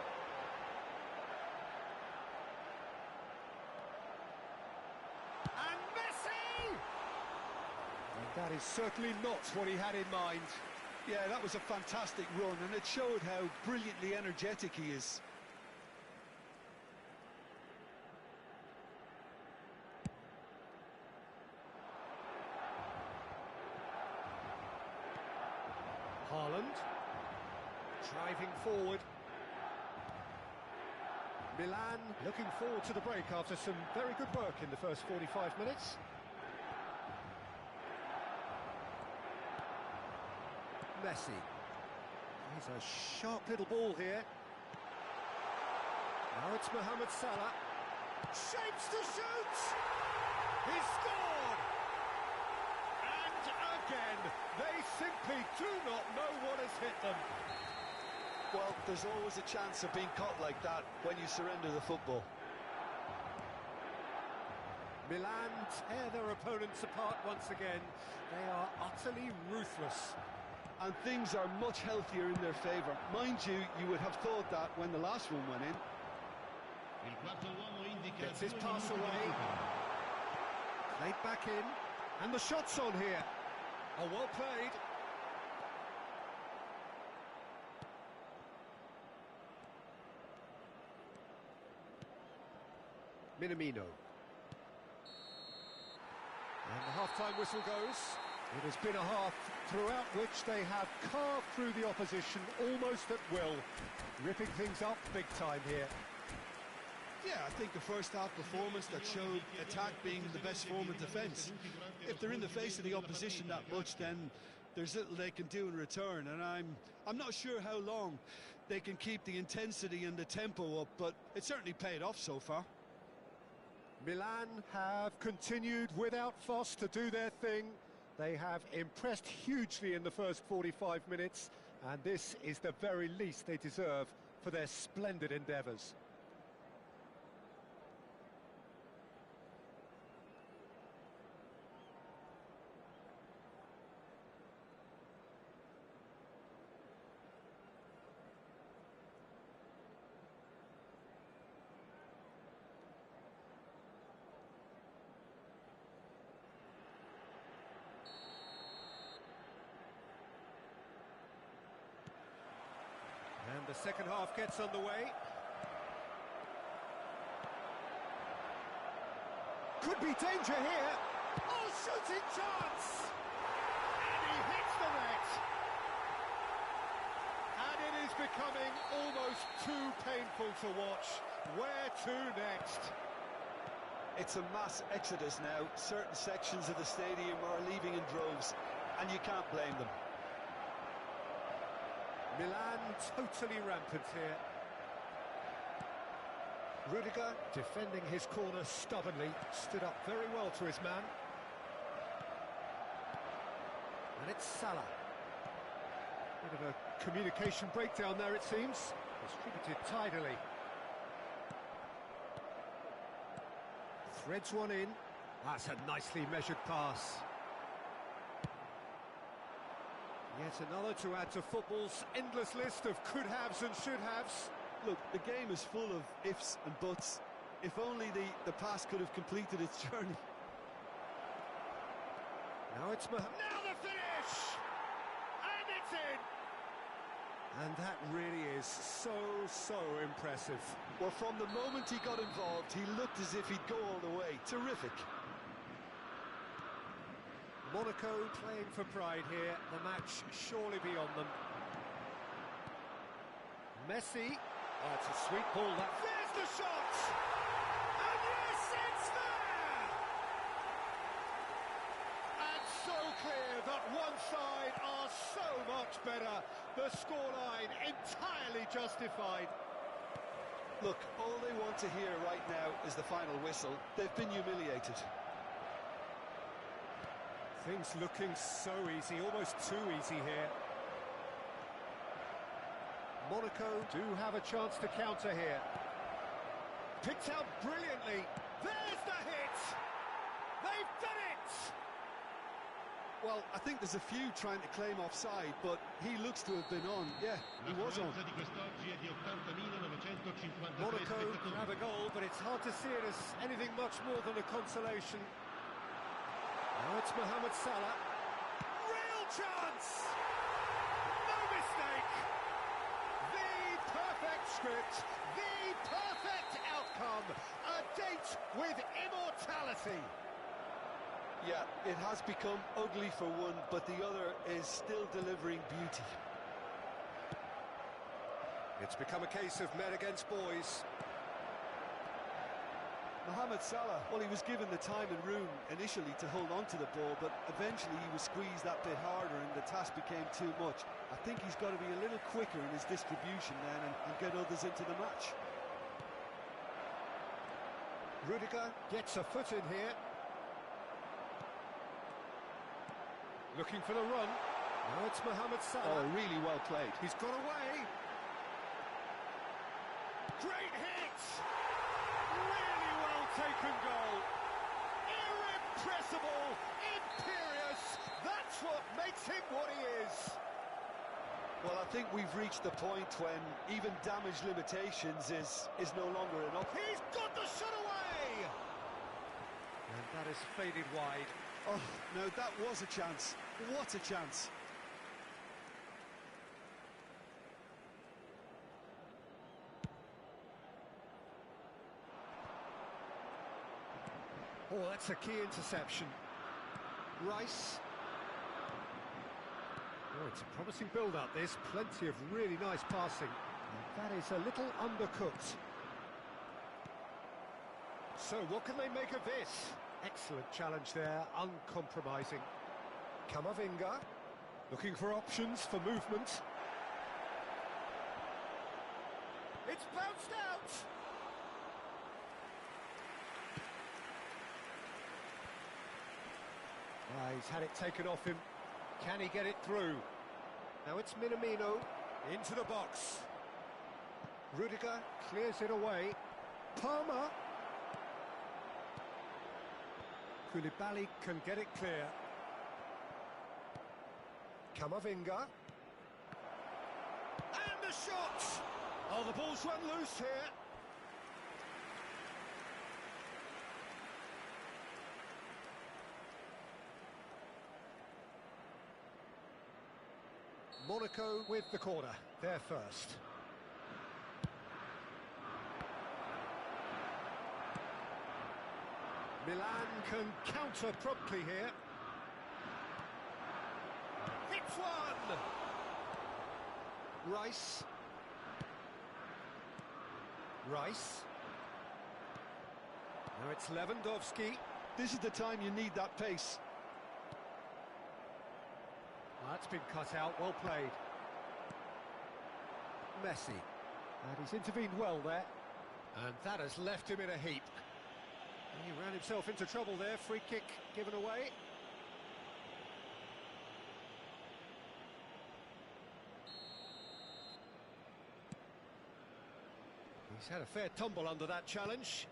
And Messi! And that is certainly not what he had in mind. Yeah, that was a fantastic run, and it showed how brilliantly energetic he is. Haaland, driving forward. Milan looking forward to the break after some very good work in the first 45 minutes. Messi. He's a sharp little ball here. Now it's Mohamed Salah. Shapes to shoot! He scored! And again, they simply do not know what has hit them. Well, there's always a chance of being caught like that when you surrender the football. Milan tear their opponents apart once again. They are utterly ruthless. And things are much healthier in their favour. Mind you, you would have thought that when the last one went in. Gets his pass away. Played back in. And the shot's on here. Oh, well played. Minamino. And the half-time whistle goes. It has been a half throughout which they have carved through the opposition almost at will, ripping things up big time here. Yeah, I think a first-half performance that showed attack being the best form of defence. If they're in the face of the opposition that much, then there's little they can do in return, and I'm not sure how long they can keep the intensity and the tempo up, but it certainly paid off so far. Milan have continued without fuss to do their thing. They have impressed hugely in the first 45 minutes, and this is the very least they deserve for their splendid endeavours. the second half gets underway. Could be danger here. Oh, shooting chance! And he hits the net. And it is becoming almost too painful to watch. Where to next? It's a mass exodus now. Certain sections of the stadium are leaving in droves, and you can't blame them. Milan totally rampant here. Rudiger defending his corner stubbornly, stood up very well to his man. And it's Salah. Bit of a communication breakdown there, it seems. Distributed tidily. Threads one in. That's a nicely measured pass. Yet another to add to football's endless list of could-haves and should-haves. Look, the game is full of ifs and buts. If only the pass could have completed its journey. Now it's Mohamed. Now the finish! And it's in! And that really is so impressive. Well, from the moment he got involved, he looked as if he'd go all the way. Terrific. Monaco playing for pride here. The match surely beyond them. Messi. Oh, it's a sweet ball. There's the shot! And yes, it's there! And so clear that one side are so much better. The scoreline entirely justified. Look, all they want to hear right now is the final whistle. They've been humiliated. Things looking so easy, almost too easy here. Monaco do have a chance to counter here. Picked out brilliantly. There's the hit! They've done it! Well, I think there's a few trying to claim offside, but he looks to have been on. Yeah, he was on. Monaco can have a goal, but it's hard to see it as anything much more than a consolation. Now it's Mohamed Salah. Real chance! No mistake! The perfect script, the perfect outcome. A date with immortality. Yeah, it has become ugly for one, but the other is still delivering beauty. It's become a case of men against boys. Mohamed Salah, well, he was given the time and room initially to hold on to the ball, but eventually he was squeezed that bit harder and the task became too much. I think he's got to be a little quicker in his distribution then and get others into the match. Rudiger gets a foot in here. Looking for the run. Now it's Mohamed Salah. Oh, really well played. He's got away. Great hit! Really well taken goal. Irrepressible, imperious. That's what makes him what he is. Well, I think we've reached the point when even damage limitations is no longer enough. He's got the shot away! And that is faded wide. Oh, no, that was a chance. What a chance. Oh, that's a key interception. Rice. Oh, it's a promising build-up, this. Plenty of really nice passing. And that is a little undercooked. So, what can they make of this? Excellent challenge there, uncompromising. Camavinga, looking for options for movement. It's bounced out! He's had it taken off him. Can he get it through? Now it's Minamino into the box. Rudiger clears it away. Palmer. Koulibaly can get it clear. Camavinga. And the shot! Oh, the ball's run loose here. Monaco with the corner, they're first. Milan can counter promptly here. Hits one! Rice. Now it's Lewandowski. This is the time you need that pace. That's been cut out, well played. Messi. And he's intervened well there. And that has left him in a heap. He ran himself into trouble there, free kick given away. He's had a fair tumble under that challenge.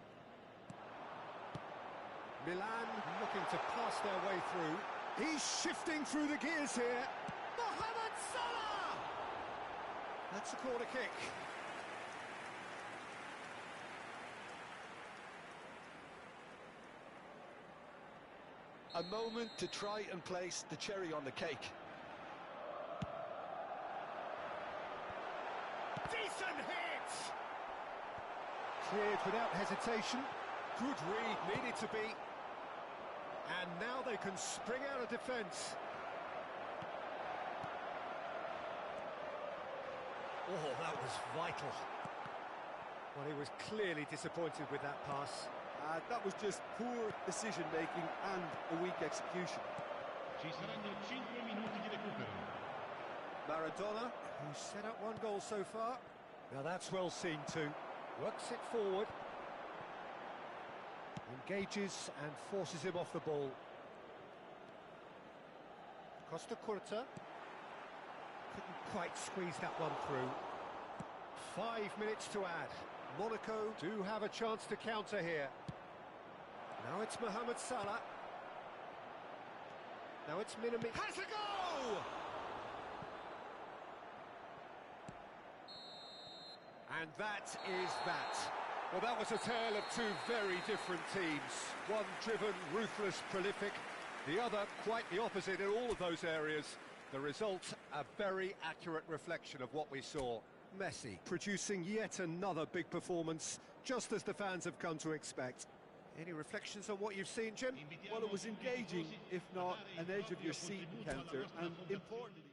Milan looking to pass their way through. He's shifting through the gears here. Mohamed Salah! That's a corner kick. A moment to try and place the cherry on the cake. Decent hit! Cleared without hesitation. Good read, needed to be. And now they can spring out of defence. Oh, that was vital. Well, he was clearly disappointed with that pass. That was just poor decision-making and a weak execution. Ci saranno 5 minuti di recupero. Maradona, who's set up one goal so far. Now that's well seen too. Works it forward. Engages and forces him off the ball. Costa Curta. Couldn't quite squeeze that one through. 5 minutes to add. Monaco do have a chance to counter here. Now it's Mohamed Salah. Now it's Minami. Has a go! And that is that. Well, that was a tale of two very different teams. One driven, ruthless, prolific. The other quite the opposite in all of those areas. The result, a very accurate reflection of what we saw. Messi producing yet another big performance, just as the fans have come to expect. Any reflections on what you've seen, Jim? Well, it was engaging, if not an edge-of-your-seat encounter, and importantly...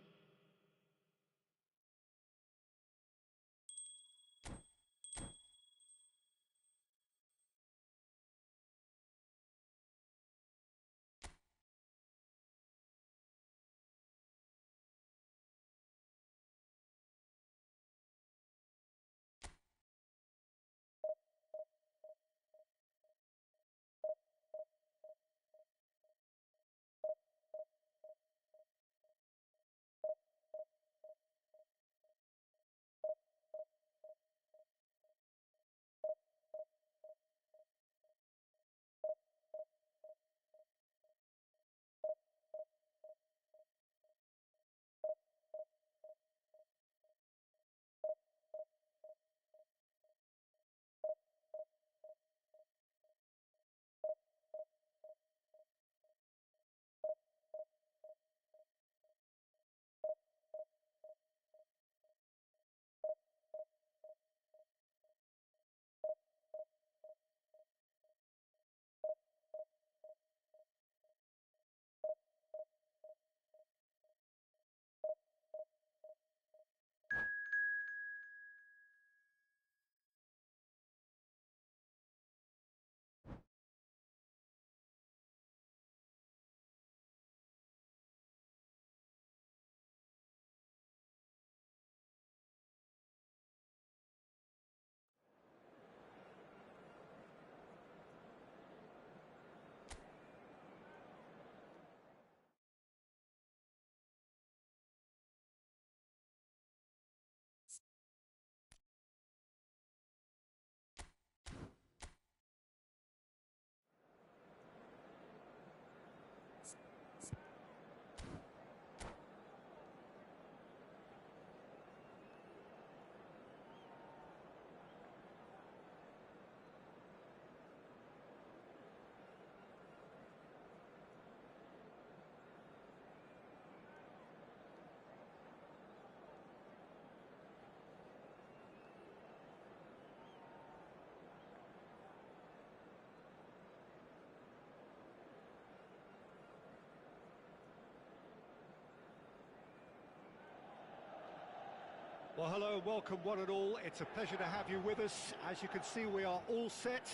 Well, hello and welcome one and all. It's a pleasure to have you with us. As you can see, we are all set.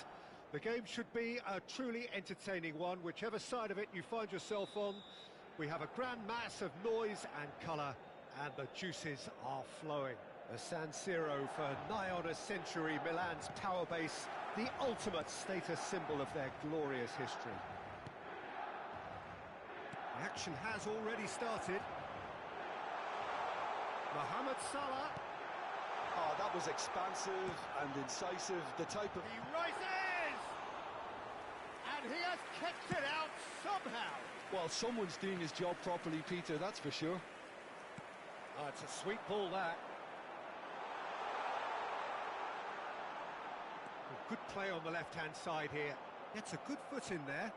The game should be a truly entertaining one, whichever side of it you find yourself on. We have a grand mass of noise and colour, and the juices are flowing. The San Siro for nigh on a century, Milan's power base, the ultimate status symbol of their glorious history. The action has already started. Mohamed Salah. Oh, that was expansive and incisive, the type of... He rises! And he has kept it out somehow. Well, someone's doing his job properly, Peter, that's for sure. Oh, it's a sweet ball, that. Good play on the left-hand side here. Gets a good foot in there.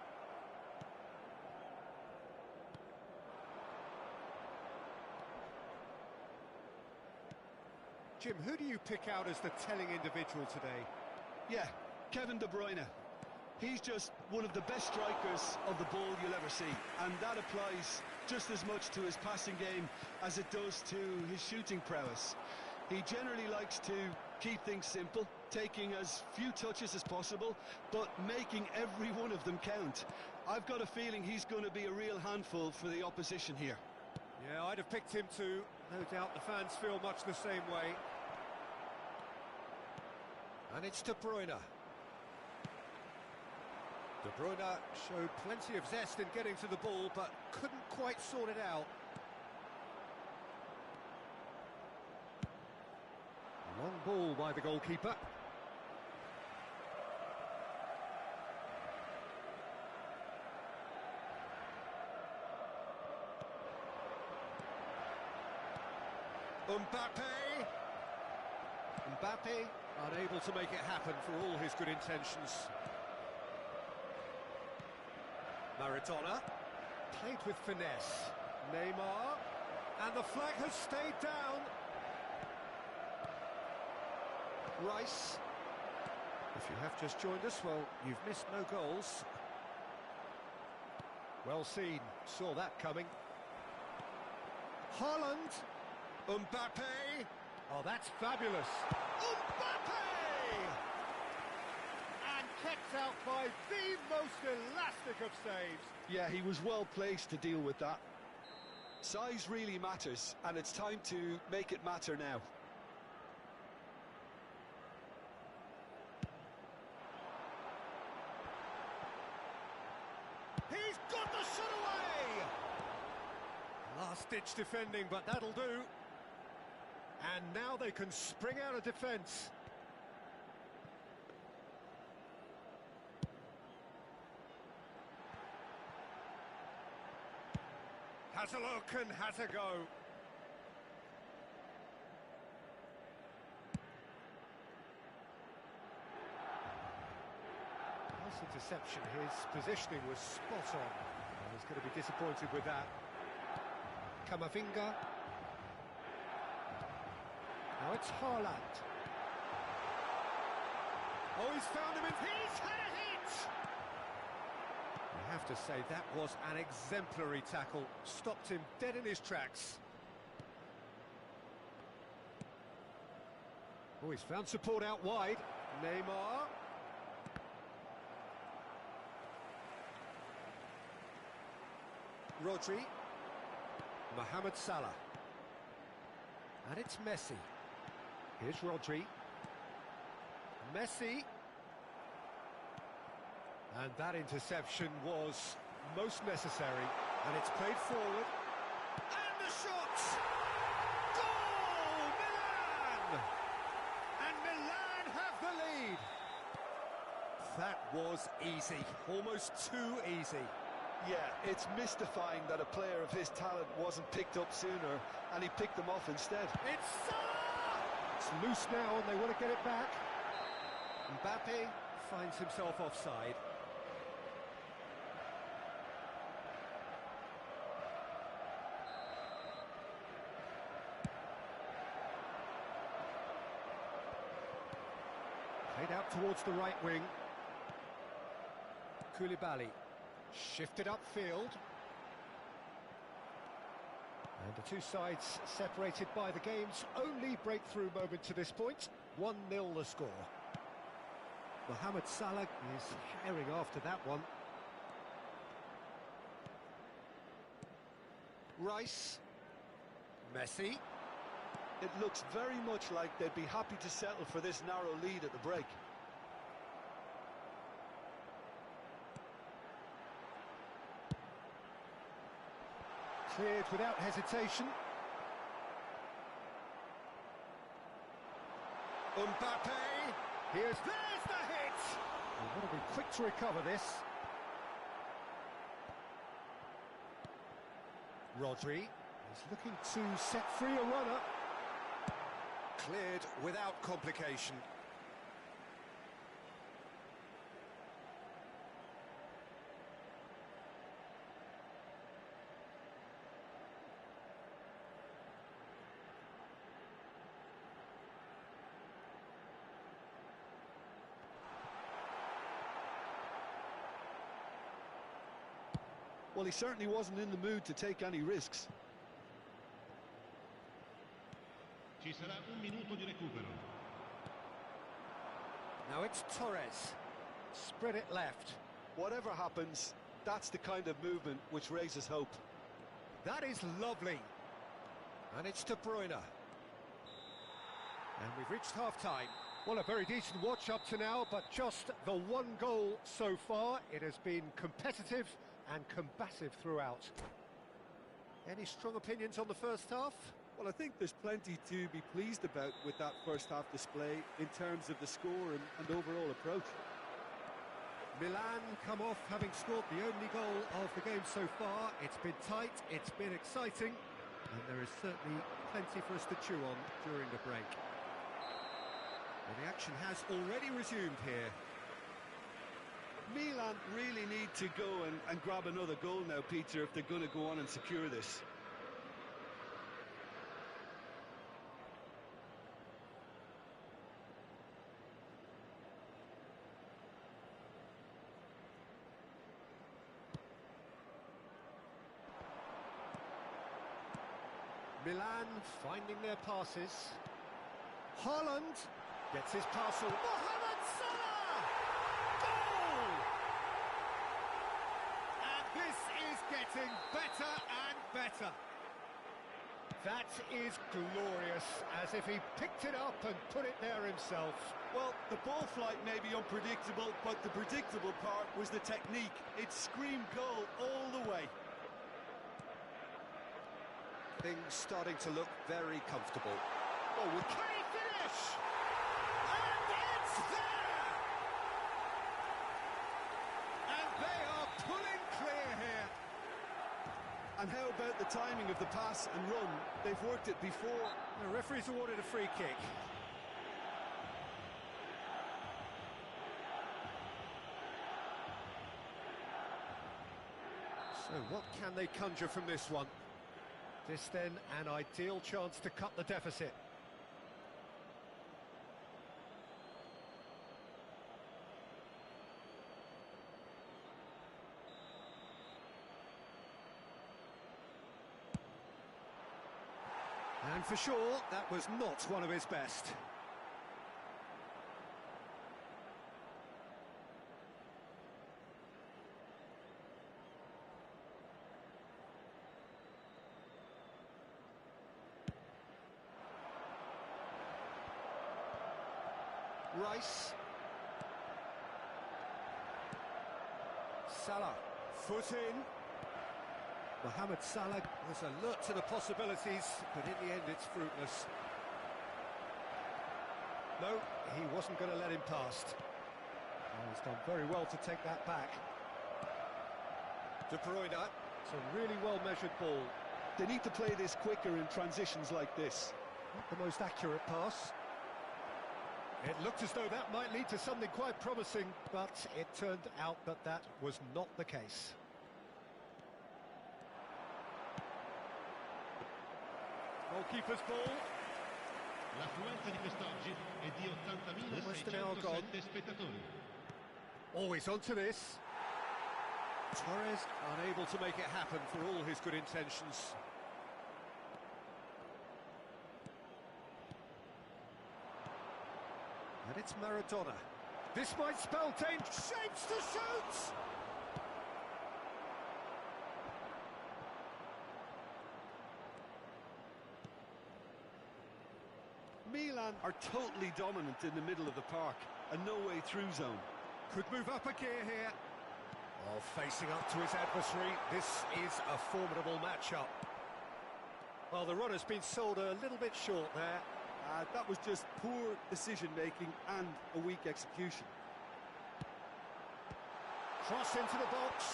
Jim, who do you pick out as the telling individual today? Yeah, Kevin De Bruyne. He's just one of the best strikers of the ball you'll ever see, and that applies just as much to his passing game as it does to his shooting prowess. He generally likes to keep things simple, taking as few touches as possible, but making every one of them count. I've got a feeling he's going to be a real handful for the opposition here. Yeah, I'd have picked him too. No doubt the fans feel much the same way. And it's De Bruyne. De Bruyne showed plenty of zest in getting to the ball, but couldn't quite sort it out. Long ball by the goalkeeper. Mbappe unable to make it happen for all his good intentions. Maradona played with finesse. Neymar, and the flag has stayed down. Rice. If you have just joined us, well, you've missed no goals. Well seen, saw that coming. Haaland. Mbappe. Oh, that's fabulous. Mbappe! And kept out by the most elastic of saves. Yeah, he was well placed to deal with that. Size really matters, and it's time to make it matter now. He's got the shot away! Last-ditch defending, but that'll do. And now they can spring out of defence. Has a look and has a go. Nice interception. His positioning was spot on. He's going to be disappointed with that. Camavinga. Now it's Haaland. Oh, he's found him in... He's had a hit! I have to say, that was an exemplary tackle. Stopped him dead in his tracks. Oh, he's found support out wide. Neymar. Rodri. Mohamed Salah. And it's Messi. Here's Rodri. Messi. And that interception was most necessary. And it's played forward. And the shot! Goal! Milan! And Milan have the lead. That was easy. Almost too easy. Yeah, it's mystifying that a player of his talent wasn't picked up sooner, and he picked them off instead. It's Salah! It's loose now, and they want to get it back. Mbappe finds himself offside. Played out towards the right wing. Koulibaly. Shifted upfield. And the two sides separated by the game's only breakthrough moment to this point. 1-0 the score. Mohamed Salah is herring after that one. Rice. Messi. It looks very much like they'd be happy to settle for this narrow lead at the break. Cleared without hesitation. Mbappe. There's the hit! They've got to be quick to recover this. Rodri is looking to set free a runner. Cleared without complication. Well, he certainly wasn't in the mood to take any risks. Ci sarà un minuto di recupero. Now it's Torres. Spread it left. Whatever happens, that's the kind of movement which raises hope. That is lovely. And it's De Bruyne. And we've reached half-time. Well, a very decent watch up to now, but just the one goal so far. It has been competitive and combative throughout. Any strong opinions on the first half? Well, I think there's plenty to be pleased about with that first half display in terms of the score and overall approach. Milan come off having scored the only goal of the game so far. It's been tight, it's been exciting, and there is certainly plenty for us to chew on during the break. Well, the action has already resumed here. Milan really need to go and grab another goal now, Peter, if they're going to go on and secure this. Milan finding their passes. Haaland gets his parcel. Mohamed Salah! Goal! And this is getting better and better. That is glorious, as if he picked it up and put it there himself. Well, the ball flight may be unpredictable, but the predictable part was the technique. It screamed goal all the way. Things starting to look very comfortable. Oh, can he finish? And it's there! And they are pulling clear here. And how about the timing of the pass and run? They've worked it before. The referee's awarded a free kick. So what can they conjure from this one? This then an ideal chance to cut the deficit. And for sure, that was not one of his best. Rice. Salah. Foot in. Mohamed Salah was alert to the possibilities, but in the end it's fruitless. No, he wasn't going to let him past. Oh, he's done very well to take that back. De Bruyne. It's a really well-measured ball. They need to play this quicker in transitions like this. Not the most accurate pass. It looked as though that might lead to something quite promising, but it turned out that that was not the case. Goalkeeper's ball. L'affluenza di quest'oggi è di Almost an hour gone. 80.607 spettatori. Always onto this. Torres unable to make it happen for all his good intentions. And it's Maradona. This might spell danger. Shapes to shoot! Milan are totally dominant in the middle of the park, a no-way through zone. Could move up a gear here. While facing up to his adversary, this is a formidable matchup. Well, the run has been sold a little bit short there. That was just poor decision-making and a weak execution. Cross into the box.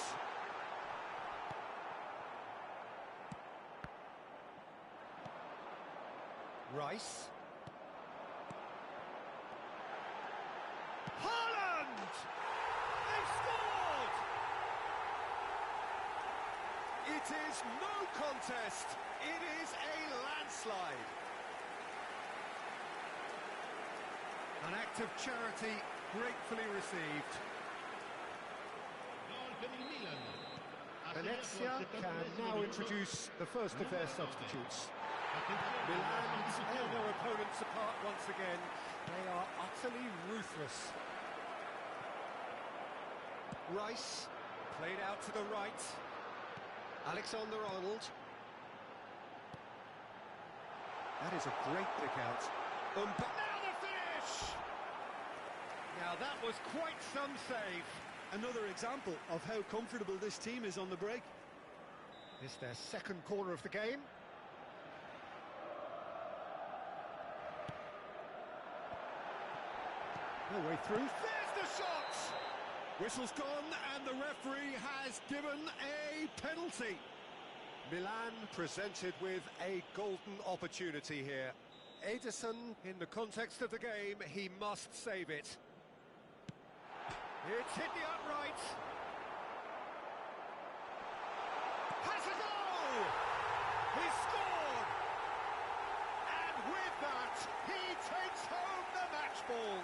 Rice. Haaland! They've scored! It is no contest. It is a landslide. An act of charity gratefully received. Gol per il Milan. Venezia can now introduce the first of their substitutes. Milan tear their opponents apart once again. They are utterly ruthless. Rice, played out to the right. Alexander-Arnold. That is a great pick out. Now the finish! Now that was quite some save. Another example of how comfortable this team is on the break. It's their second corner of the game. No way through. There's the shot! Whistle's gone and the referee has given a penalty. Milan presented with a golden opportunity here. Ederson, in the context of the game, he must save it. It's hit the upright. Has a goal! He scored! And with that, he takes home the match ball.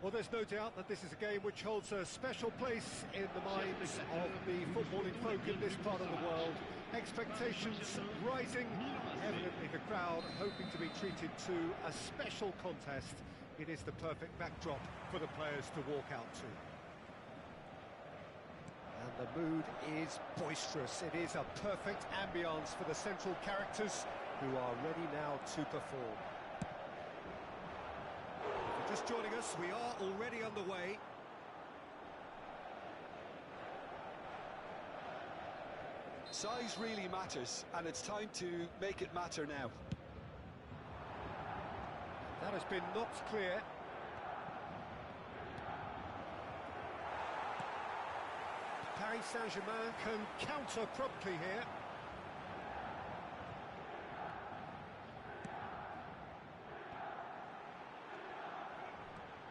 Well, there's no doubt that this is a game which holds a special place in the minds of the footballing folk in this part of the world. Expectations rising, evidently the crowd hoping to be treated to a special contest. It is the perfect backdrop for the players to walk out to. And the mood is boisterous. It is a perfect ambience for the central characters who are ready now to perform. If you're just joining us, we are already underway. Size really matters, and it's time to make it matter now. That has been knocked clear. Paris Saint-Germain can counter promptly here.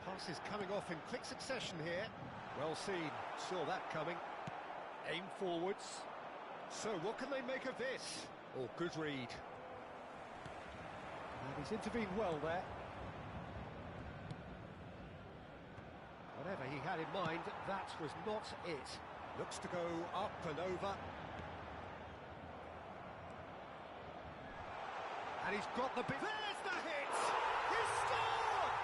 Pass is coming off in quick succession here. Well seen, saw that coming. Aim forwards. So what can they make of this? Oh, good read. And he's intervened well there. Whatever he had in mind, that was not it. Looks to go up and over. And he's got the big... There's the hit! He scored!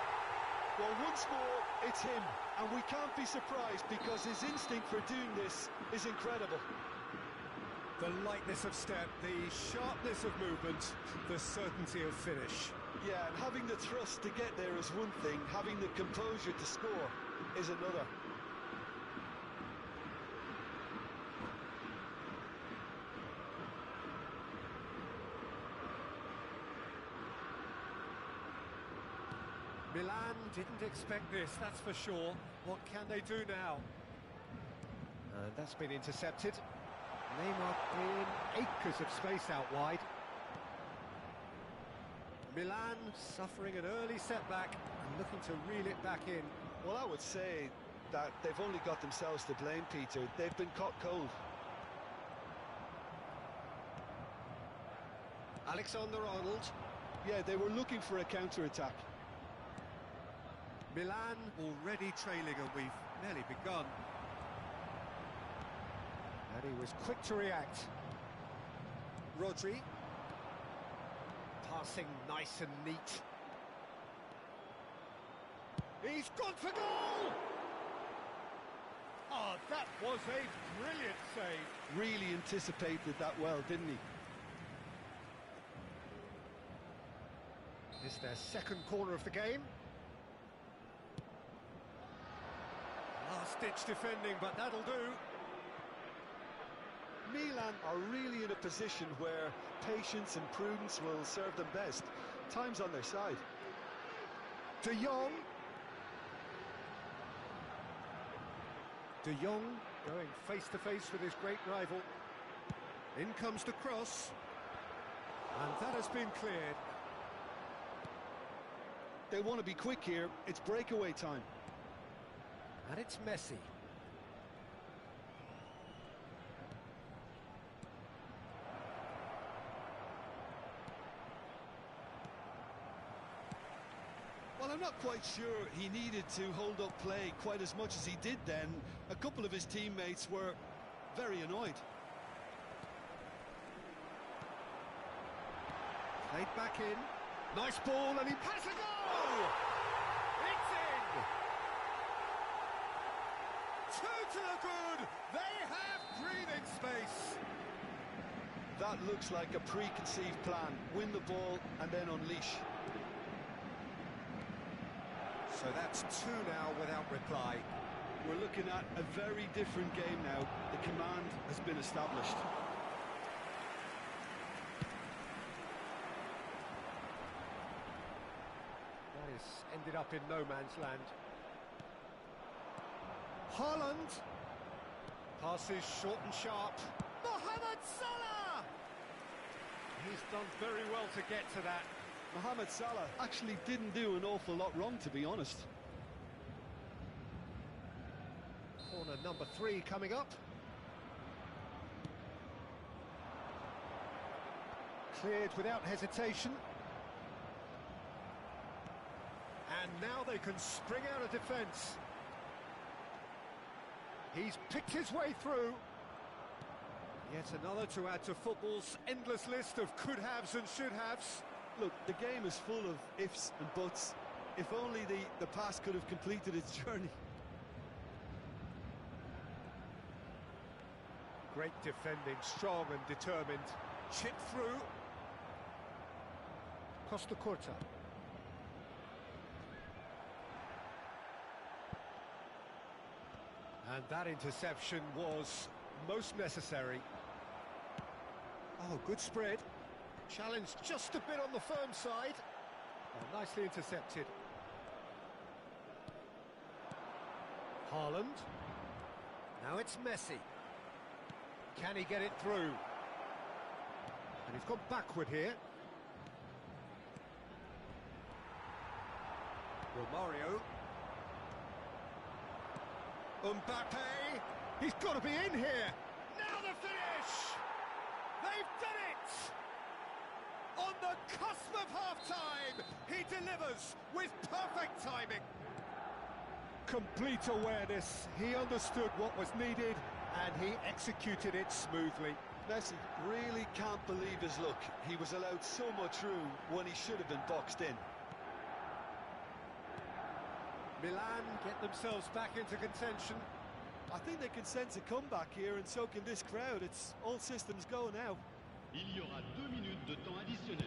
Well, once more, it's him, and we can't be surprised because his instinct for doing this is incredible. The lightness of step, the sharpness of movement, the certainty of finish. Yeah, and having the thrust to get there is one thing, having the composure to score is another. Milan didn't expect this, that's for sure. What can they do now? And that's been intercepted. Neymar in acres of space out wide. Milan suffering an early setback and looking to reel it back in. Well, I would say that they've only got themselves to blame, Peter. They've been caught cold. Alexander-Arnold. Yeah, they were looking for a counter-attack. Milan already trailing, and we've nearly begun. And he was quick to react. Rodri. Passing nice and neat. He's gone for goal! Oh, that was a brilliant save. Really anticipated that well, didn't he? It's their second corner of the game. Last-ditch defending, but that'll do. Milan are really in a position where patience and prudence will serve them best. Time's on their side. De Jong. De Jong going face-to-face with his great rival. In comes the cross. And that has been cleared. They want to be quick here. It's breakaway time. And it's Messi. Well, I'm not quite sure he needed to hold up play quite as much as he did then. A couple of his teammates were very annoyed. Played back in. Nice ball, and he has a goal! It's in! Two to the good! They have breathing space! That looks like a preconceived plan. Win the ball and then unleash. So that's two now without reply. We're looking at a very different game now. The command has been established. That has ended up in no man's land. Haaland. Passes short and sharp. Mohamed Salah! He's done very well to get to that. Mohamed Salah actually didn't do an awful lot wrong, to be honest. Corner number 3 coming up. Cleared without hesitation. And Now they can spring out of defence. He's picked his way through. Yet another to add to football's endless list of could-haves and should-haves. Look, the game is full of ifs and buts. If only the pass could have completed its journey. Great defending, strong and determined. Chip through. Costa Curta. And that interception was most necessary. Oh, good spread. Challenge just a bit on the firm side. Oh, nicely intercepted. Haaland. Now it's Messi. Can he get it through? And he's gone backward here. Romario. Mbappe. He's got to be in here. Now the finish! They've done it! On the cusp of half-time, he delivers with perfect timing. Complete awareness. He understood what was needed and he executed it smoothly. Messi really can't believe his luck. He was allowed so much room when he should have been boxed in. Milan get themselves back into contention. I think they can sense a comeback here, and so can this crowd. It's all systems go now. Il y aura 2 minutes de temps additionnel.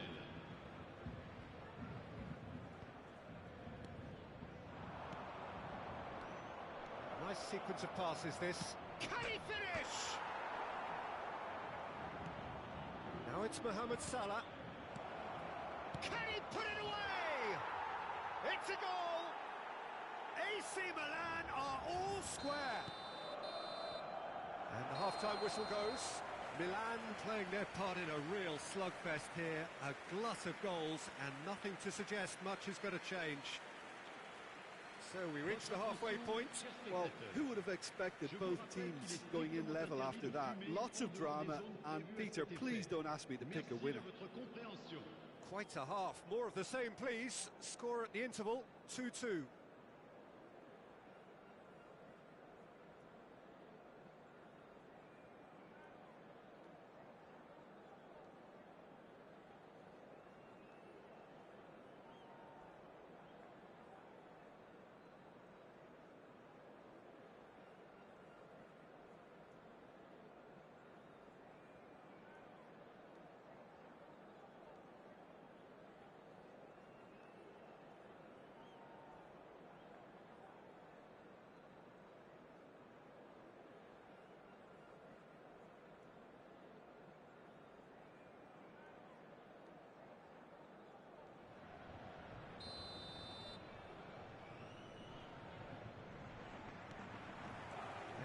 Nice sequence of passes, this. Can he finish? Now it's Mohamed Salah. Can he put it away? It's a goal! AC Milan are all square. And the half-time whistle goes. Milan playing their part in a real slugfest here. A glut of goals and nothing to suggest much is going to change. So we reach the halfway point. Well, who would have expected both teams going in level after that? Lots of drama, and Peter, please don't ask me to pick a winner. Quite a half. More of the same, please. Score at the interval, 2-2.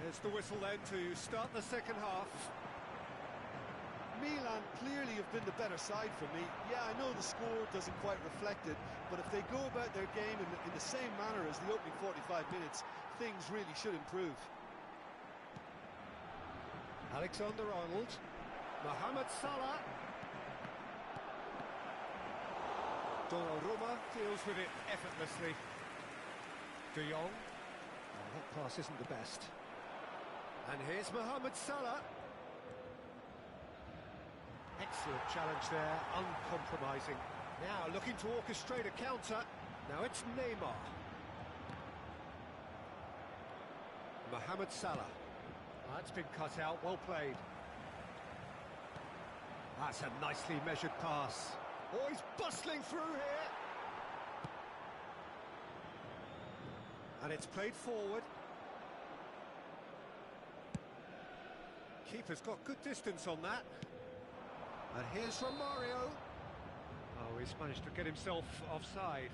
There's the whistle then to start the second half. Milan clearly have been the better side for me. Yeah, I know the score doesn't quite reflect it, but if they go about their game in the same manner as the opening 45 minutes, things really should improve. Alexander-Arnold. Mohamed Salah. Donnarumma deals with it effortlessly. De Jong. Oh, that pass isn't the best. And here's Mohamed Salah. Excellent challenge there, uncompromising. Now looking to orchestrate a counter. Now it's Neymar. Mohamed Salah. That's been cut out, well played. That's a nicely measured pass. Oh, he's bustling through here. And it's played forward. Keeper's got good distance on that. And here's Romario. Oh, he's managed to get himself offside.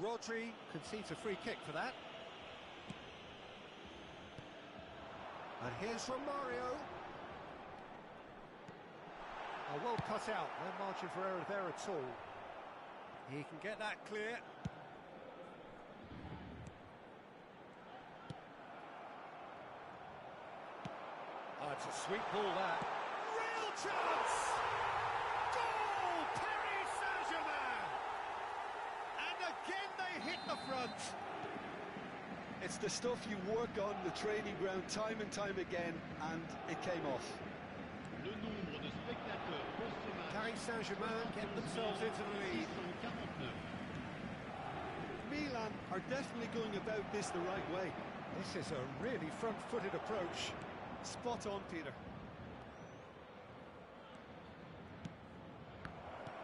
Rodri concedes a free kick for that. And here's Romario. Oh, well cut out, no margin for error there at all. He can get that clear. It's a sweet ball, that. Real chance! Goal! Paris Saint-Germain! And again they hit the front. It's the stuff you work on the training ground time and time again, and it came off. Le nombre de spectateurs pour ce match. Paris Saint-Germain get themselves into the lead. 649. Milan are definitely going about this the right way. This is a really front-footed approach. Spot on, Peter.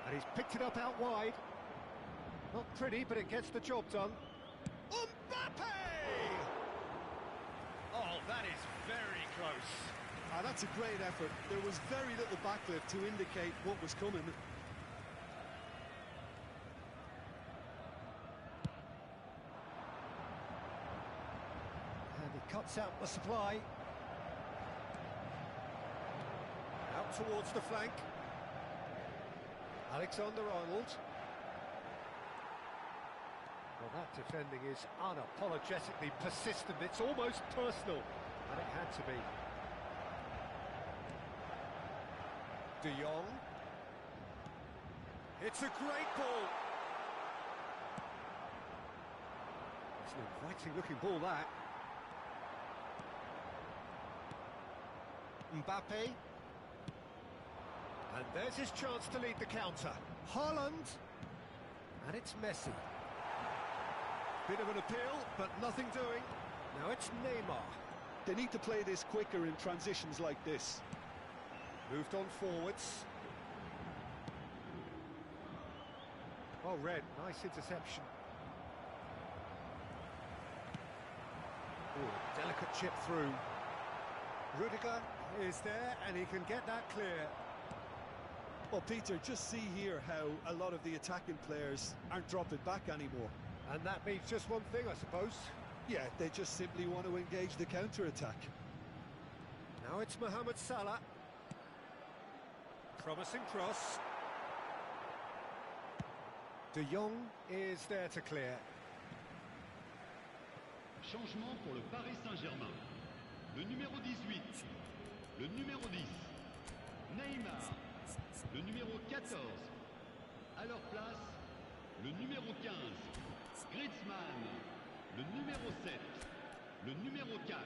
And he's picked it up out wide. Not pretty, but it gets the job done. Mbappe! Oh, that is very close. Ah, that's a great effort. There was very little backlift to indicate what was coming. And he cuts out the supply. Out towards the flank. Alexander-Arnold. Well, that defending is unapologetically persistent. It's almost personal, and it had to be. De Jong. It's a great ball. It's an inviting-looking ball, that. Mbappe. And there's his chance to lead the counter. Haaland. And it's Messi. Bit of an appeal, but nothing doing. Now it's Neymar. They need to play this quicker in transitions like this. Moved on forwards. Well read, nice interception. Ooh, a delicate chip through. Rudiger is there, and he can get that clear. Well, Peter, just see here how a lot of the attacking players aren't dropping back anymore. And that means just one thing, I suppose. Yeah, they just simply want to engage the counter-attack. Now it's Mohamed Salah. Promising cross. De Jong is there to clear. Changement pour le Paris Saint-Germain. Le numéro 18, le numéro 10, Neymar, le numéro 14. À leur place, le numéro 15, Griezmann, le numéro 7, le numéro 4.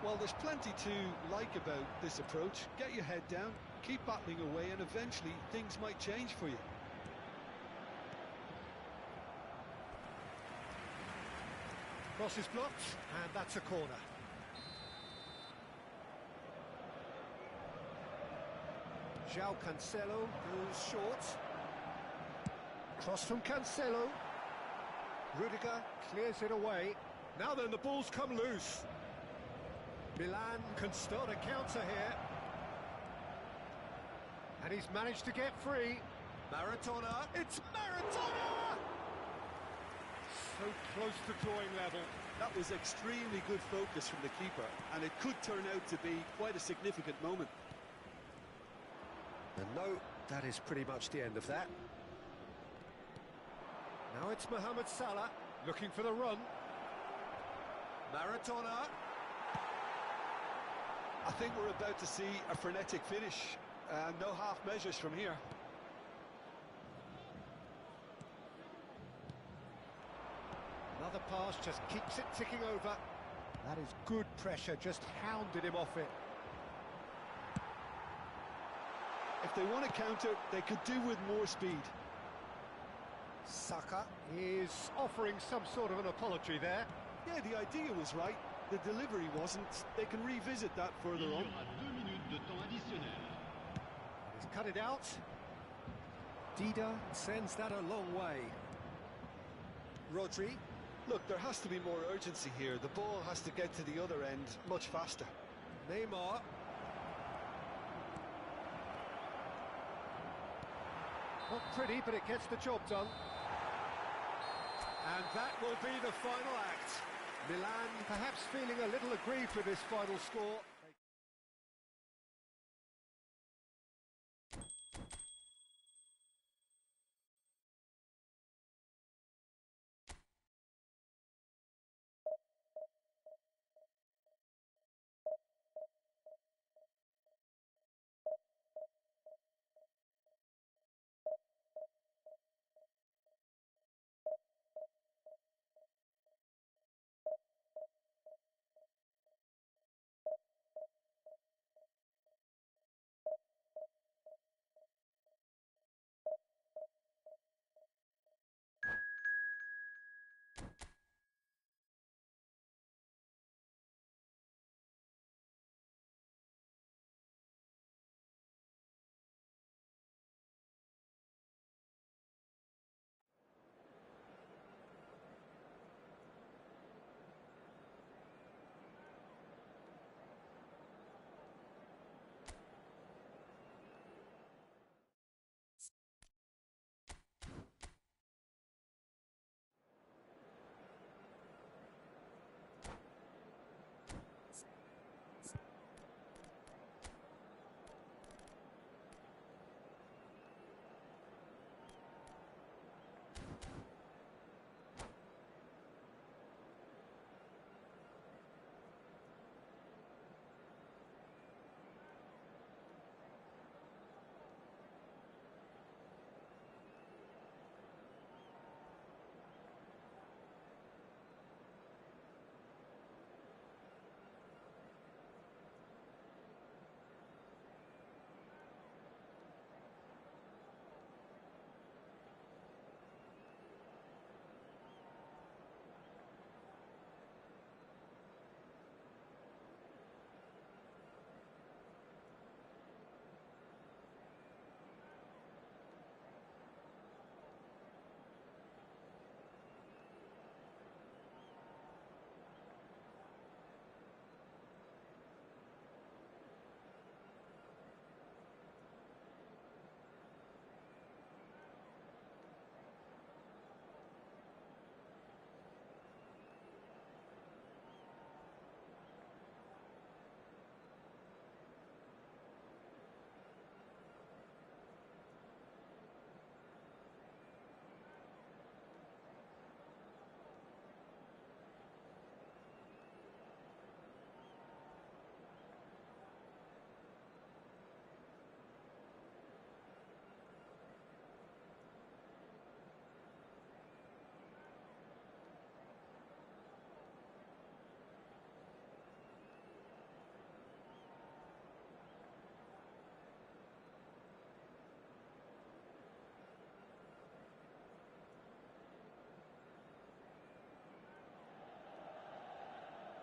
Well, there's plenty to like about this approach. Get your head down, keep battling away, and eventually things might change for you. Cross is blocked, and that's a corner. João Cancelo goes short. Cross from Cancelo. Rudiger clears it away. Now then, the ball's come loose. Milan can start a counter here. And he's managed to get free. Maradona, it's Maradona! So close to drawing level. That was extremely good focus from the keeper, and it could turn out to be quite a significant moment. And no, that is pretty much the end of that. Now it's Mohamed Salah, looking for the run. Maradona. I think we're about to see a frenetic finish. No half measures from here. Another pass just keeps it ticking over. That is good pressure, just hounded him off it. If they want to counter, they could do with more speed. Saka is offering some sort of an apology there. Yeah, the idea was right. The delivery wasn't. They can revisit that Il further y on. aura 2 minutes de temps additionnel. He's cut it out. Dida sends that a long way. Rodri. Look, there has to be more urgency here. The ball has to get to the other end much faster. Neymar. Not pretty, but it gets the job done. And that will be the final act. Milan perhaps feeling a little aggrieved with this final score.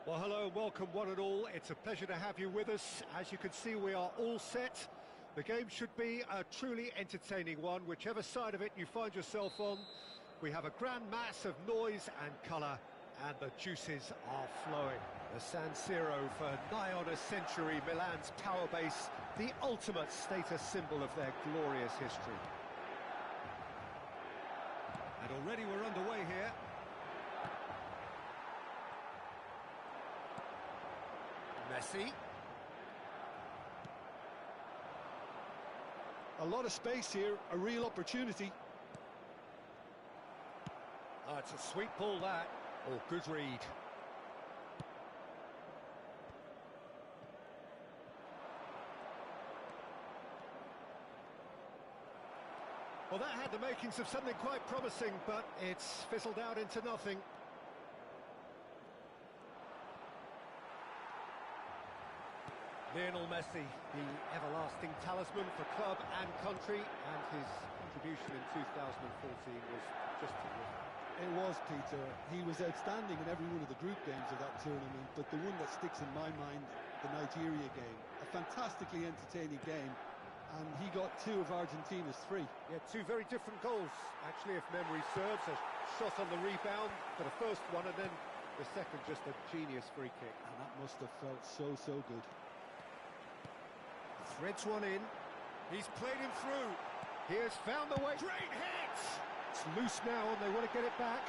Well, hello and welcome one and all. It's a pleasure to have you with us. As you can see, we are all set. The game should be a truly entertaining one, whichever side of it you find yourself on. We have a grand mass of noise and colour, and the juices are flowing. The San Siro for nigh on a century, Milan's power base, the ultimate status symbol of their glorious history. And already we're underway here. Messi. A lot of space here, a real opportunity. Oh, it's a sweet ball that. Oh, good read. Well, that had the makings of something quite promising, but it's fizzled out into nothing. Lionel Messi, the everlasting talisman for club and country, and his contribution in 2014 was just terrific. It was, Peter. He was outstanding in every one of the group games of that tournament, but the one that sticks in my mind, the Nigeria game. A fantastically entertaining game, and he got 2 of Argentina's 3. Yeah, 2 very different goals, actually, if memory serves. A shot on the rebound for the first one, and then the second just a genius free kick. And that must have felt so good. Threads one in. He's played him through. He has found the way. Great hit! It's loose now, and they want to get it back.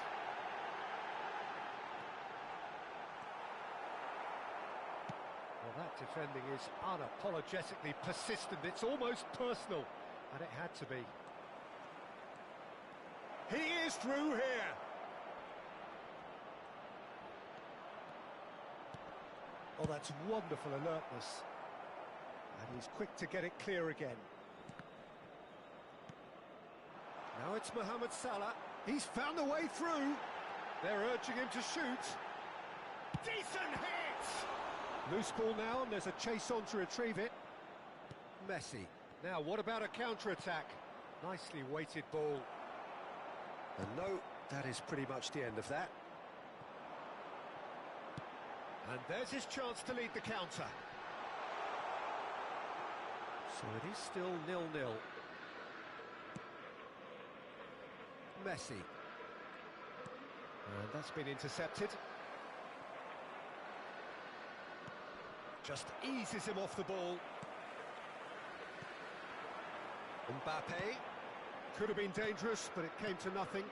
Well, that defending is unapologetically persistent. It's almost personal, and it had to be. He is through here! Oh, that's wonderful alertness. And he's quick to get it clear again. Now it's Mohamed Salah. He's found the way through. They're urging him to shoot. Decent hit! Loose ball now, and there's a chase on to retrieve it. Messi. Now, what about a counter-attack? Nicely weighted ball. And no, that is pretty much the end of that. And there's his chance to lead the counter. So it is still 0-0. Messi. And that's been intercepted. Just eases him off the ball. Mbappe. Could have been dangerous, but it came to nothing.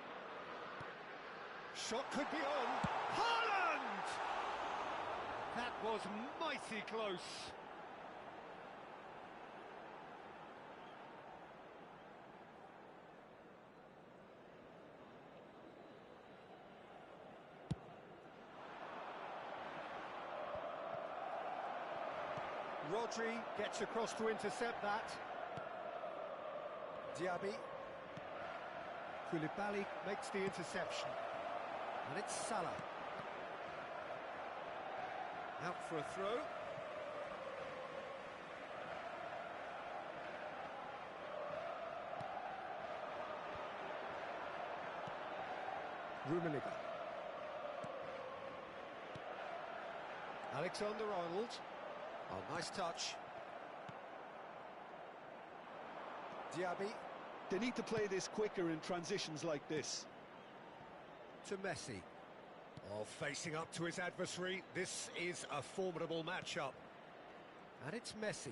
Shot could be on. Haaland! That was mighty close. Rodri gets across to intercept that. Diaby. Koulibaly makes the interception. And it's Salah. Out for a throw. Rummenigge. Alexander-Arnold. Oh, nice touch. Diaby. They need to play this quicker in transitions like this. To Messi. Oh, facing up to his adversary. This is a formidable matchup. And it's Messi.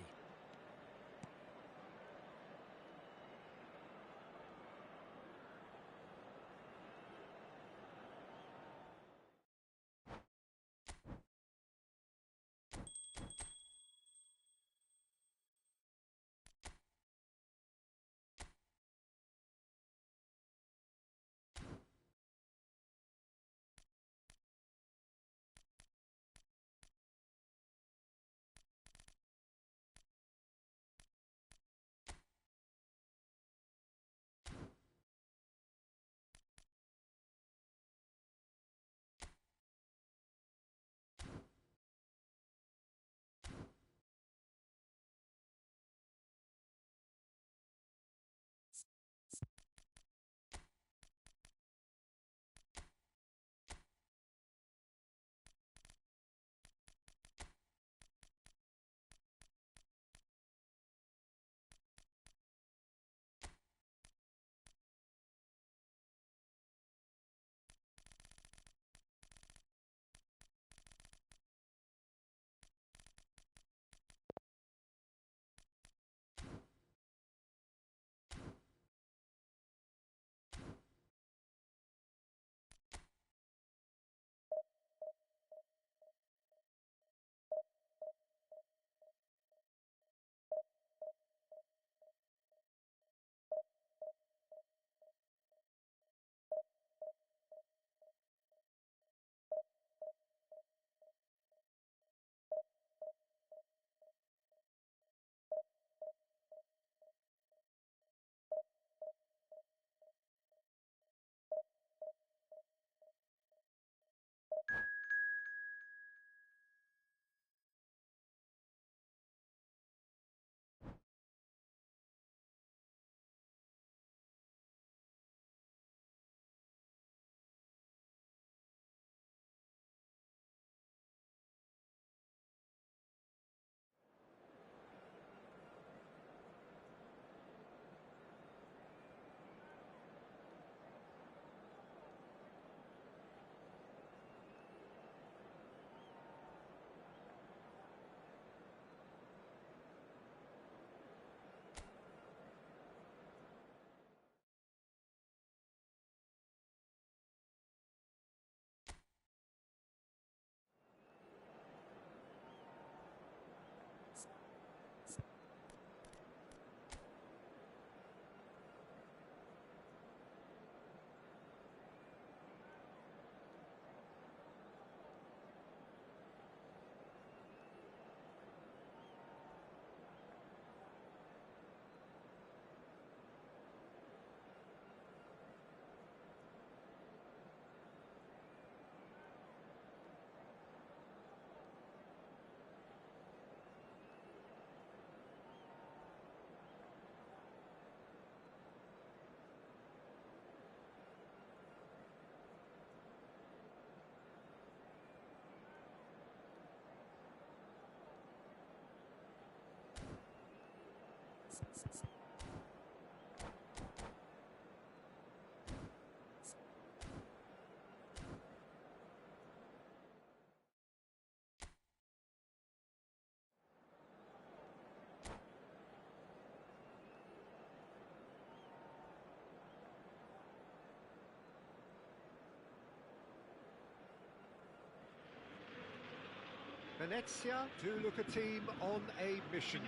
Venezia do look a team on a mission.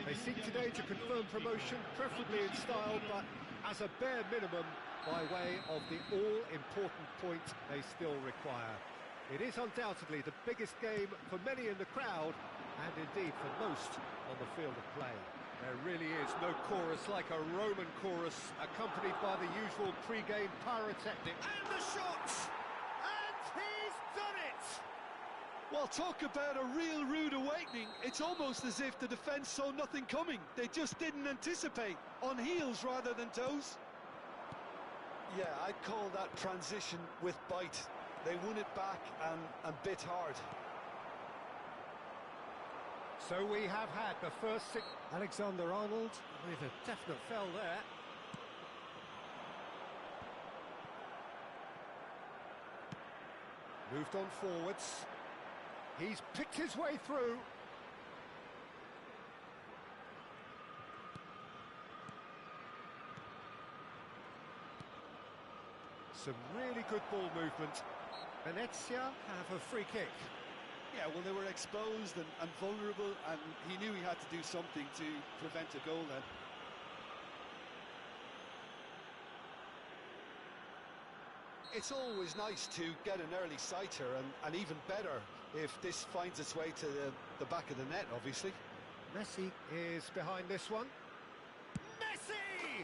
They seek today to confirm promotion, preferably in style, but as a bare minimum, by way of the all-important point they still require. It is undoubtedly the biggest game for many in the crowd, and indeed for most on the field of play. There really is no chorus like a Roman chorus, accompanied by the usual pre-game pyrotechnic. And the shots! And he's done it! Well, talk about a real rude awakening. It's almost as if the defence saw nothing coming. They just didn't anticipate. On heels rather than toes. Yeah, I'd call that transition with bite. They won it back and bit hard. So we have had the first six. Alexander-Arnold with a definite fell there. Moved on forwards. He's picked his way through. Some really good ball movement. Venezia have a free kick. Yeah, well, they were exposed and vulnerable, and he knew he had to do something to prevent a goal then. It's always nice to get an early sighter, and even better if this finds its way to the back of the net, obviously. Messi is behind this one. Messi!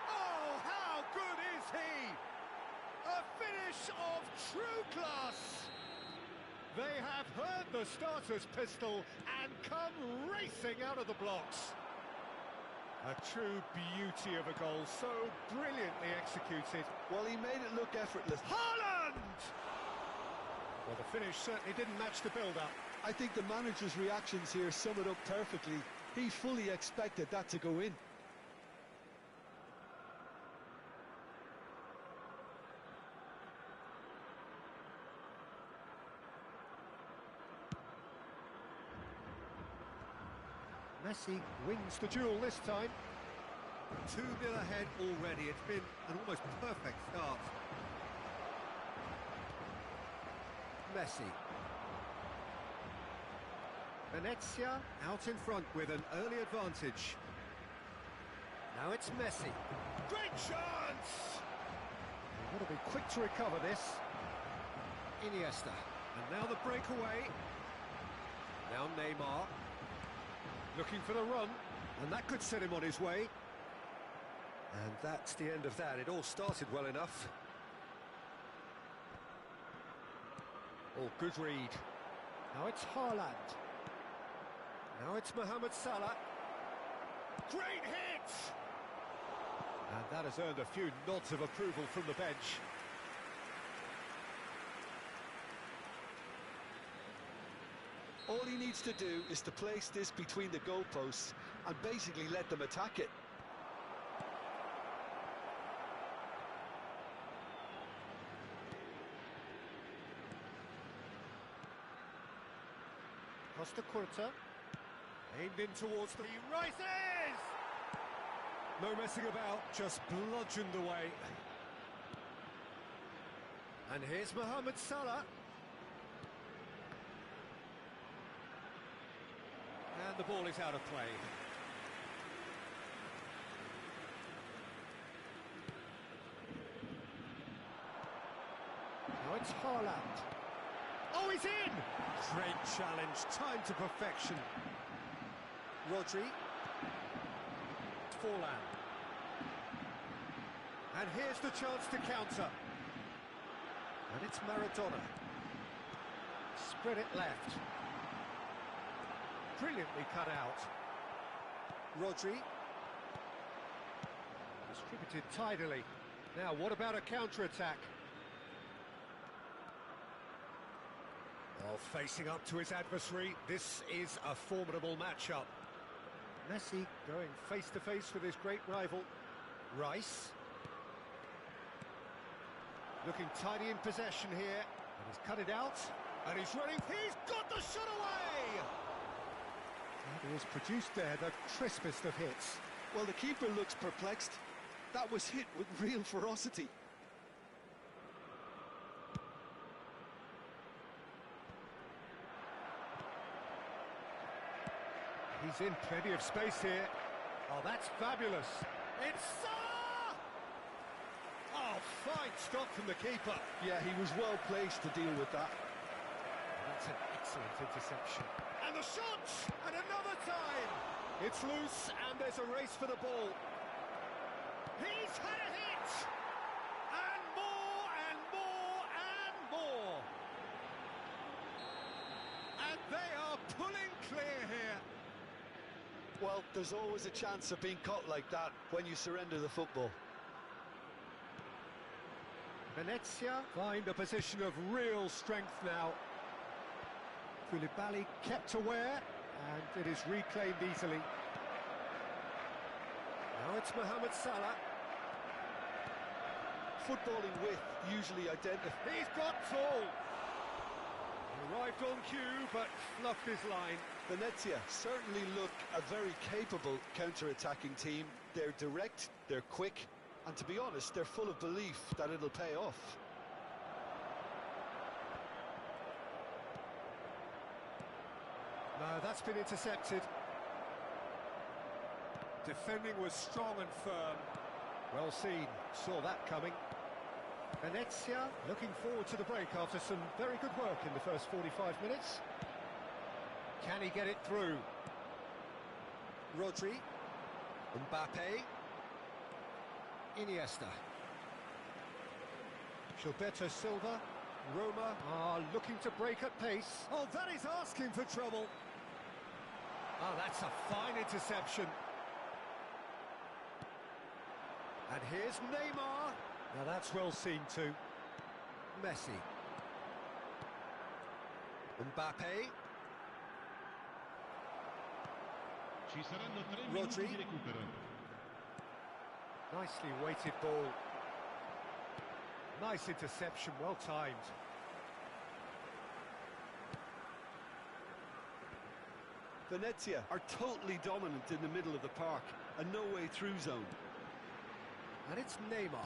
Oh, how good is he? A finish of true class! They have heard the starter's pistol and come racing out of the blocks. A true beauty of a goal, so brilliantly executed. Well, he made it look effortless. Haaland! Well, the finish certainly didn't match the build-up. I think the manager's reactions here sum it up perfectly. He fully expected that to go in. Messi wins the duel this time. 2-0 ahead already. It's been an almost perfect start. Messi. Venezia out in front with an early advantage. Now it's Messi. Great chance! They've got to be quick to recover this. Iniesta. And now the breakaway. Now Neymar. Looking for the run, and that could set him on his way. And that's the end of that. It all started well enough. Oh, good read. Now it's Haaland. Now it's Mohamed Salah. Great hit! And that has earned a few nods of approval from the bench. All he needs to do is to place this between the goalposts and basically let them attack it. Costa Curta. Aimed in towards the... He rises! No messing about, just bludgeoned away. And here's Mohamed Salah. And the ball is out of play. Now it's Haaland. Oh, he's in! Great challenge, time to perfection. Rodri. Forlan. And here's the chance to counter. And it's Maradona. Spread it left. Brilliantly cut out. Rodri. Distributed tidily. Now, what about a counter-attack? Well, facing up to his adversary, this is a formidable matchup. Messi going face-to-face with his great rival. Rice. Looking tidy in possession here. And he's cut it out. And he's running. He's got the shot away! And he has produced there the crispest of hits. Well, the keeper looks perplexed. That was hit with real ferocity. He's in plenty of space here. Oh, that's fabulous. It's Salah! Oh, fine stop from the keeper. Yeah, he was well placed to deal with that. That's an excellent interception. And the shot! And another time! It's loose, and there's a race for the ball. He's had a hit! And more, and more, and more! And they are pulling clear here. Well, there's always a chance of being caught like that when you surrender the football. Venezia find a position of real strength now. Koulibaly kept aware, and it is reclaimed easily. Now it's Mohamed Salah. Footballing width usually identifies... He's got tall! He arrived on cue, but fluffed his line. Venezia certainly look a very capable counter-attacking team. They're direct, they're quick, and to be honest, they're full of belief that it'll pay off. No, that's been intercepted. Defending was strong and firm. Well seen, saw that coming. Venezia looking forward to the break after some very good work in the first 45 minutes. Can he get it through? Rodri, Mbappe, Iniesta. Gilberto Silva, Roma are looking to break at pace. Oh, that is asking for trouble. Oh, that's a fine interception. And here's Neymar. Now that's well seen too. Messi. Mbappe. Rodri. Nicely weighted ball. Nice interception, well timed. Venezia are totally dominant in the middle of the park, a no-way through zone. And it's Neymar.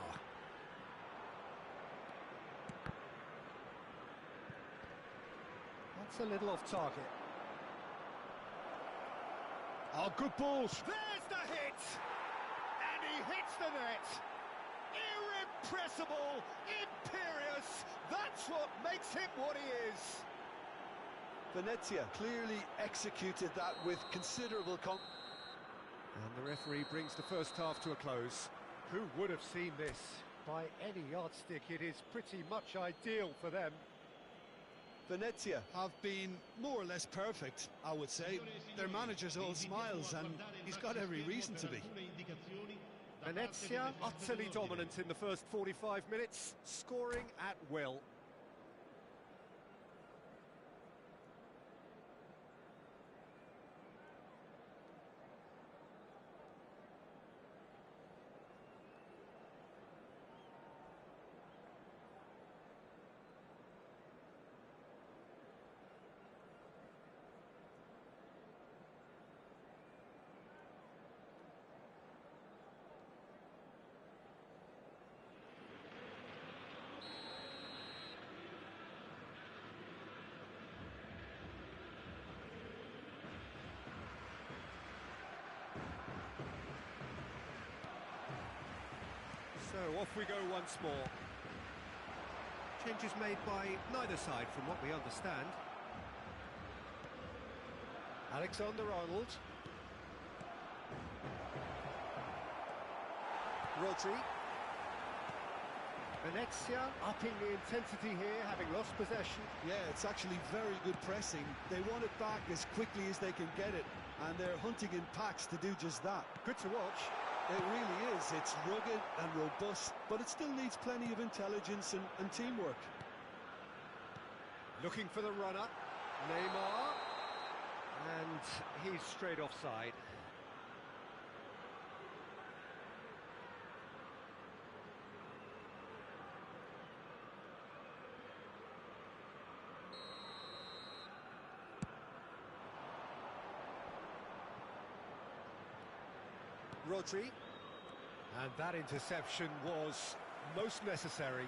That's a little off target. Oh, good balls. There's the hit! And he hits the net! Irrepressible, imperious, that's what makes him what he is! Venezia clearly executed that with considerable And the referee brings the first half to a close. Who would have seen this? By any yardstick, it is pretty much ideal for them. Venezia have been more or less perfect, I would say. Their manager's all smiles, and he's got every reason to be. Venezia utterly dominant in the first 45 minutes, scoring at will. So off we go once more. Changes made by neither side from what we understand. Alexander-Arnold. Rodri. Venezia upping the intensity here, having lost possession. Yeah, it's actually very good pressing. They want it back as quickly as they can get it, and they're hunting in packs to do just that. Good to watch. It really is. It's rugged and robust, but it still needs plenty of intelligence and teamwork. Looking for the runner. Neymar. And he's straight offside. Rodri. And that interception was most necessary.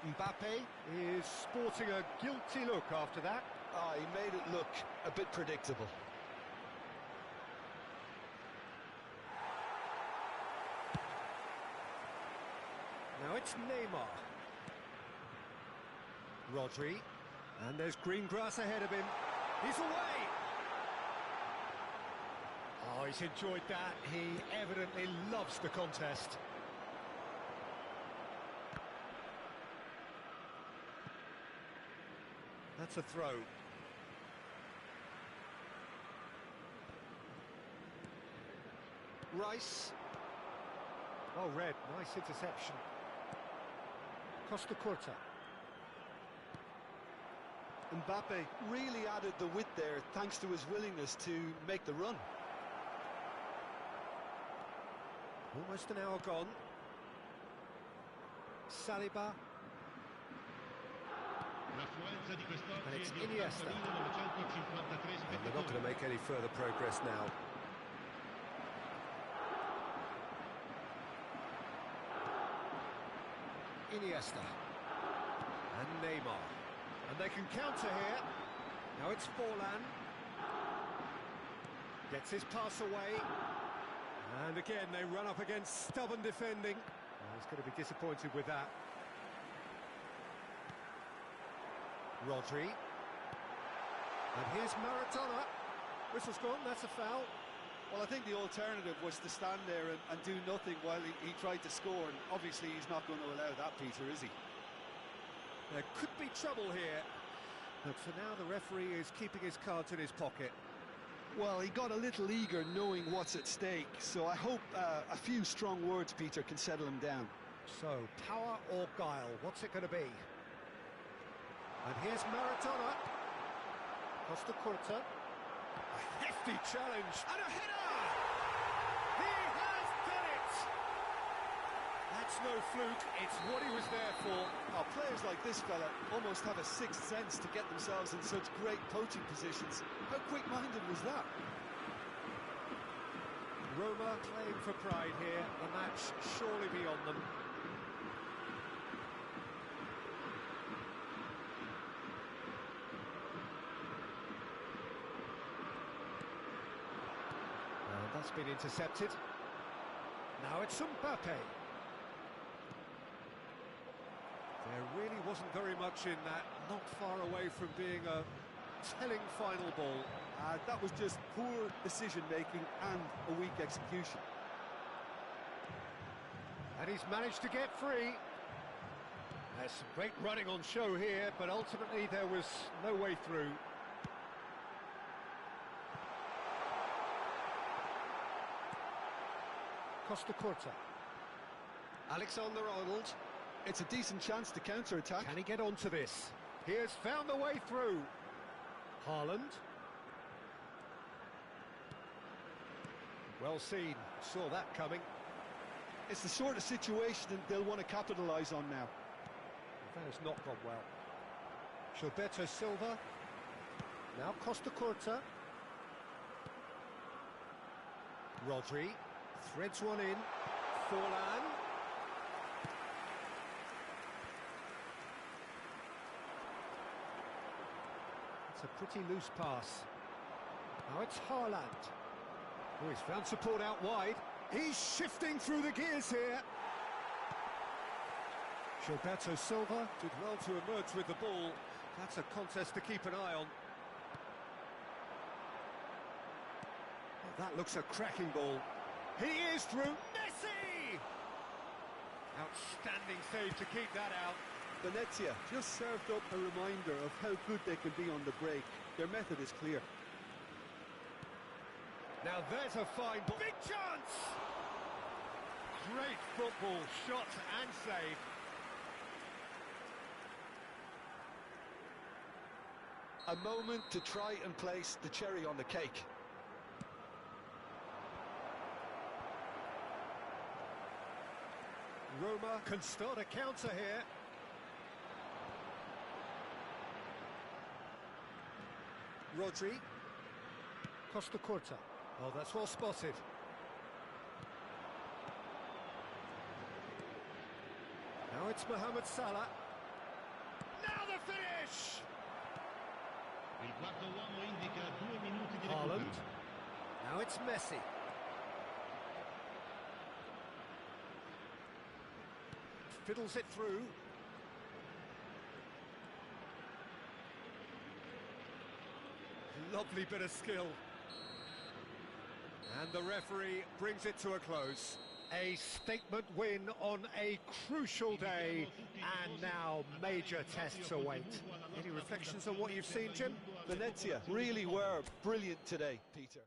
Mbappe is sporting a guilty look after that. Ah, he made it look a bit predictable. Now it's Neymar. Rodri. And there's green grass ahead of him. He's away! Oh, he's enjoyed that. He evidently loves the contest. That's a throw. Rice. Well read, nice interception. Costa Curta. Mbappe really added the width there thanks to his willingness to make the run. Almost an hour gone. La Saliba. affluenza di quest'oggi And it's è di Iniesta. 80.953 And they're not going to make any further progress now. Iniesta. And Neymar. And they can counter here. Now it's Forlan. Gets his pass away. And again, they run up against stubborn defending. Oh, he's going to be disappointed with that. Rodri. And here's Maradona. Whistle's gone, that's a foul. Well, I think the alternative was to stand there and do nothing while he tried to score, and obviously he's not going to allow that, Peter, is he? There could be trouble here. But for now, the referee is keeping his cards in his pocket. Well, he got a little eager knowing what's at stake, so I hope a few strong words, Peter, can settle him down. So, power or guile, what's it going to be? And here's Maradona. Costa Curta. A hefty challenge. And a header! He has done it! That's no fluke, it's what he was there for. Oh, players like this fella almost have a sixth sense to get themselves in such great poaching positions. How quick-minded was that? Roma playing for pride here, the match surely beyond them. And that's been intercepted. Now it's Mbappe. There really wasn't very much in that, not far away from being a telling final ball. That was just poor decision-making and a weak execution. And he's managed to get free. There's some great running on show here, but ultimately there was no way through. Costa Curta. Alexander-Arnold. It's a decent chance to counter-attack. Can he get onto this? He has found the way through. Haaland. Well seen, saw that coming. It's the sort of situation that they'll want to capitalise on now. That has not gone well. Gilberto Silva. Now Costa Curta. Rodri. Threads one in. Forlan. It's a pretty loose pass. Now it's Haaland. Oh, he's found support out wide. He's shifting through the gears here. Gilberto Silva did well to emerge with the ball. That's a contest to keep an eye on. Oh, that looks a cracking ball. He is through. Messi! Outstanding save to keep that out. Venezia just served up a reminder of how good they can be on the break. Their method is clear. Now there's a fine ball. Big chance! Great football, shot and save. A moment to try and place the cherry on the cake. Roma can start a counter here. Rodri. Costa Curta. Oh, that's well spotted. Now it's Mohamed Salah. Now the finish! Il quarto uomo indica 2 minuti di Haaland. recupero. Now it's Messi. fiddles it through. Lovely bit of skill. And the referee brings it to a close. A statement win on a crucial day, and now major tests await. Any reflections on what you've seen, Jim? Venezia really were brilliant today, Peter.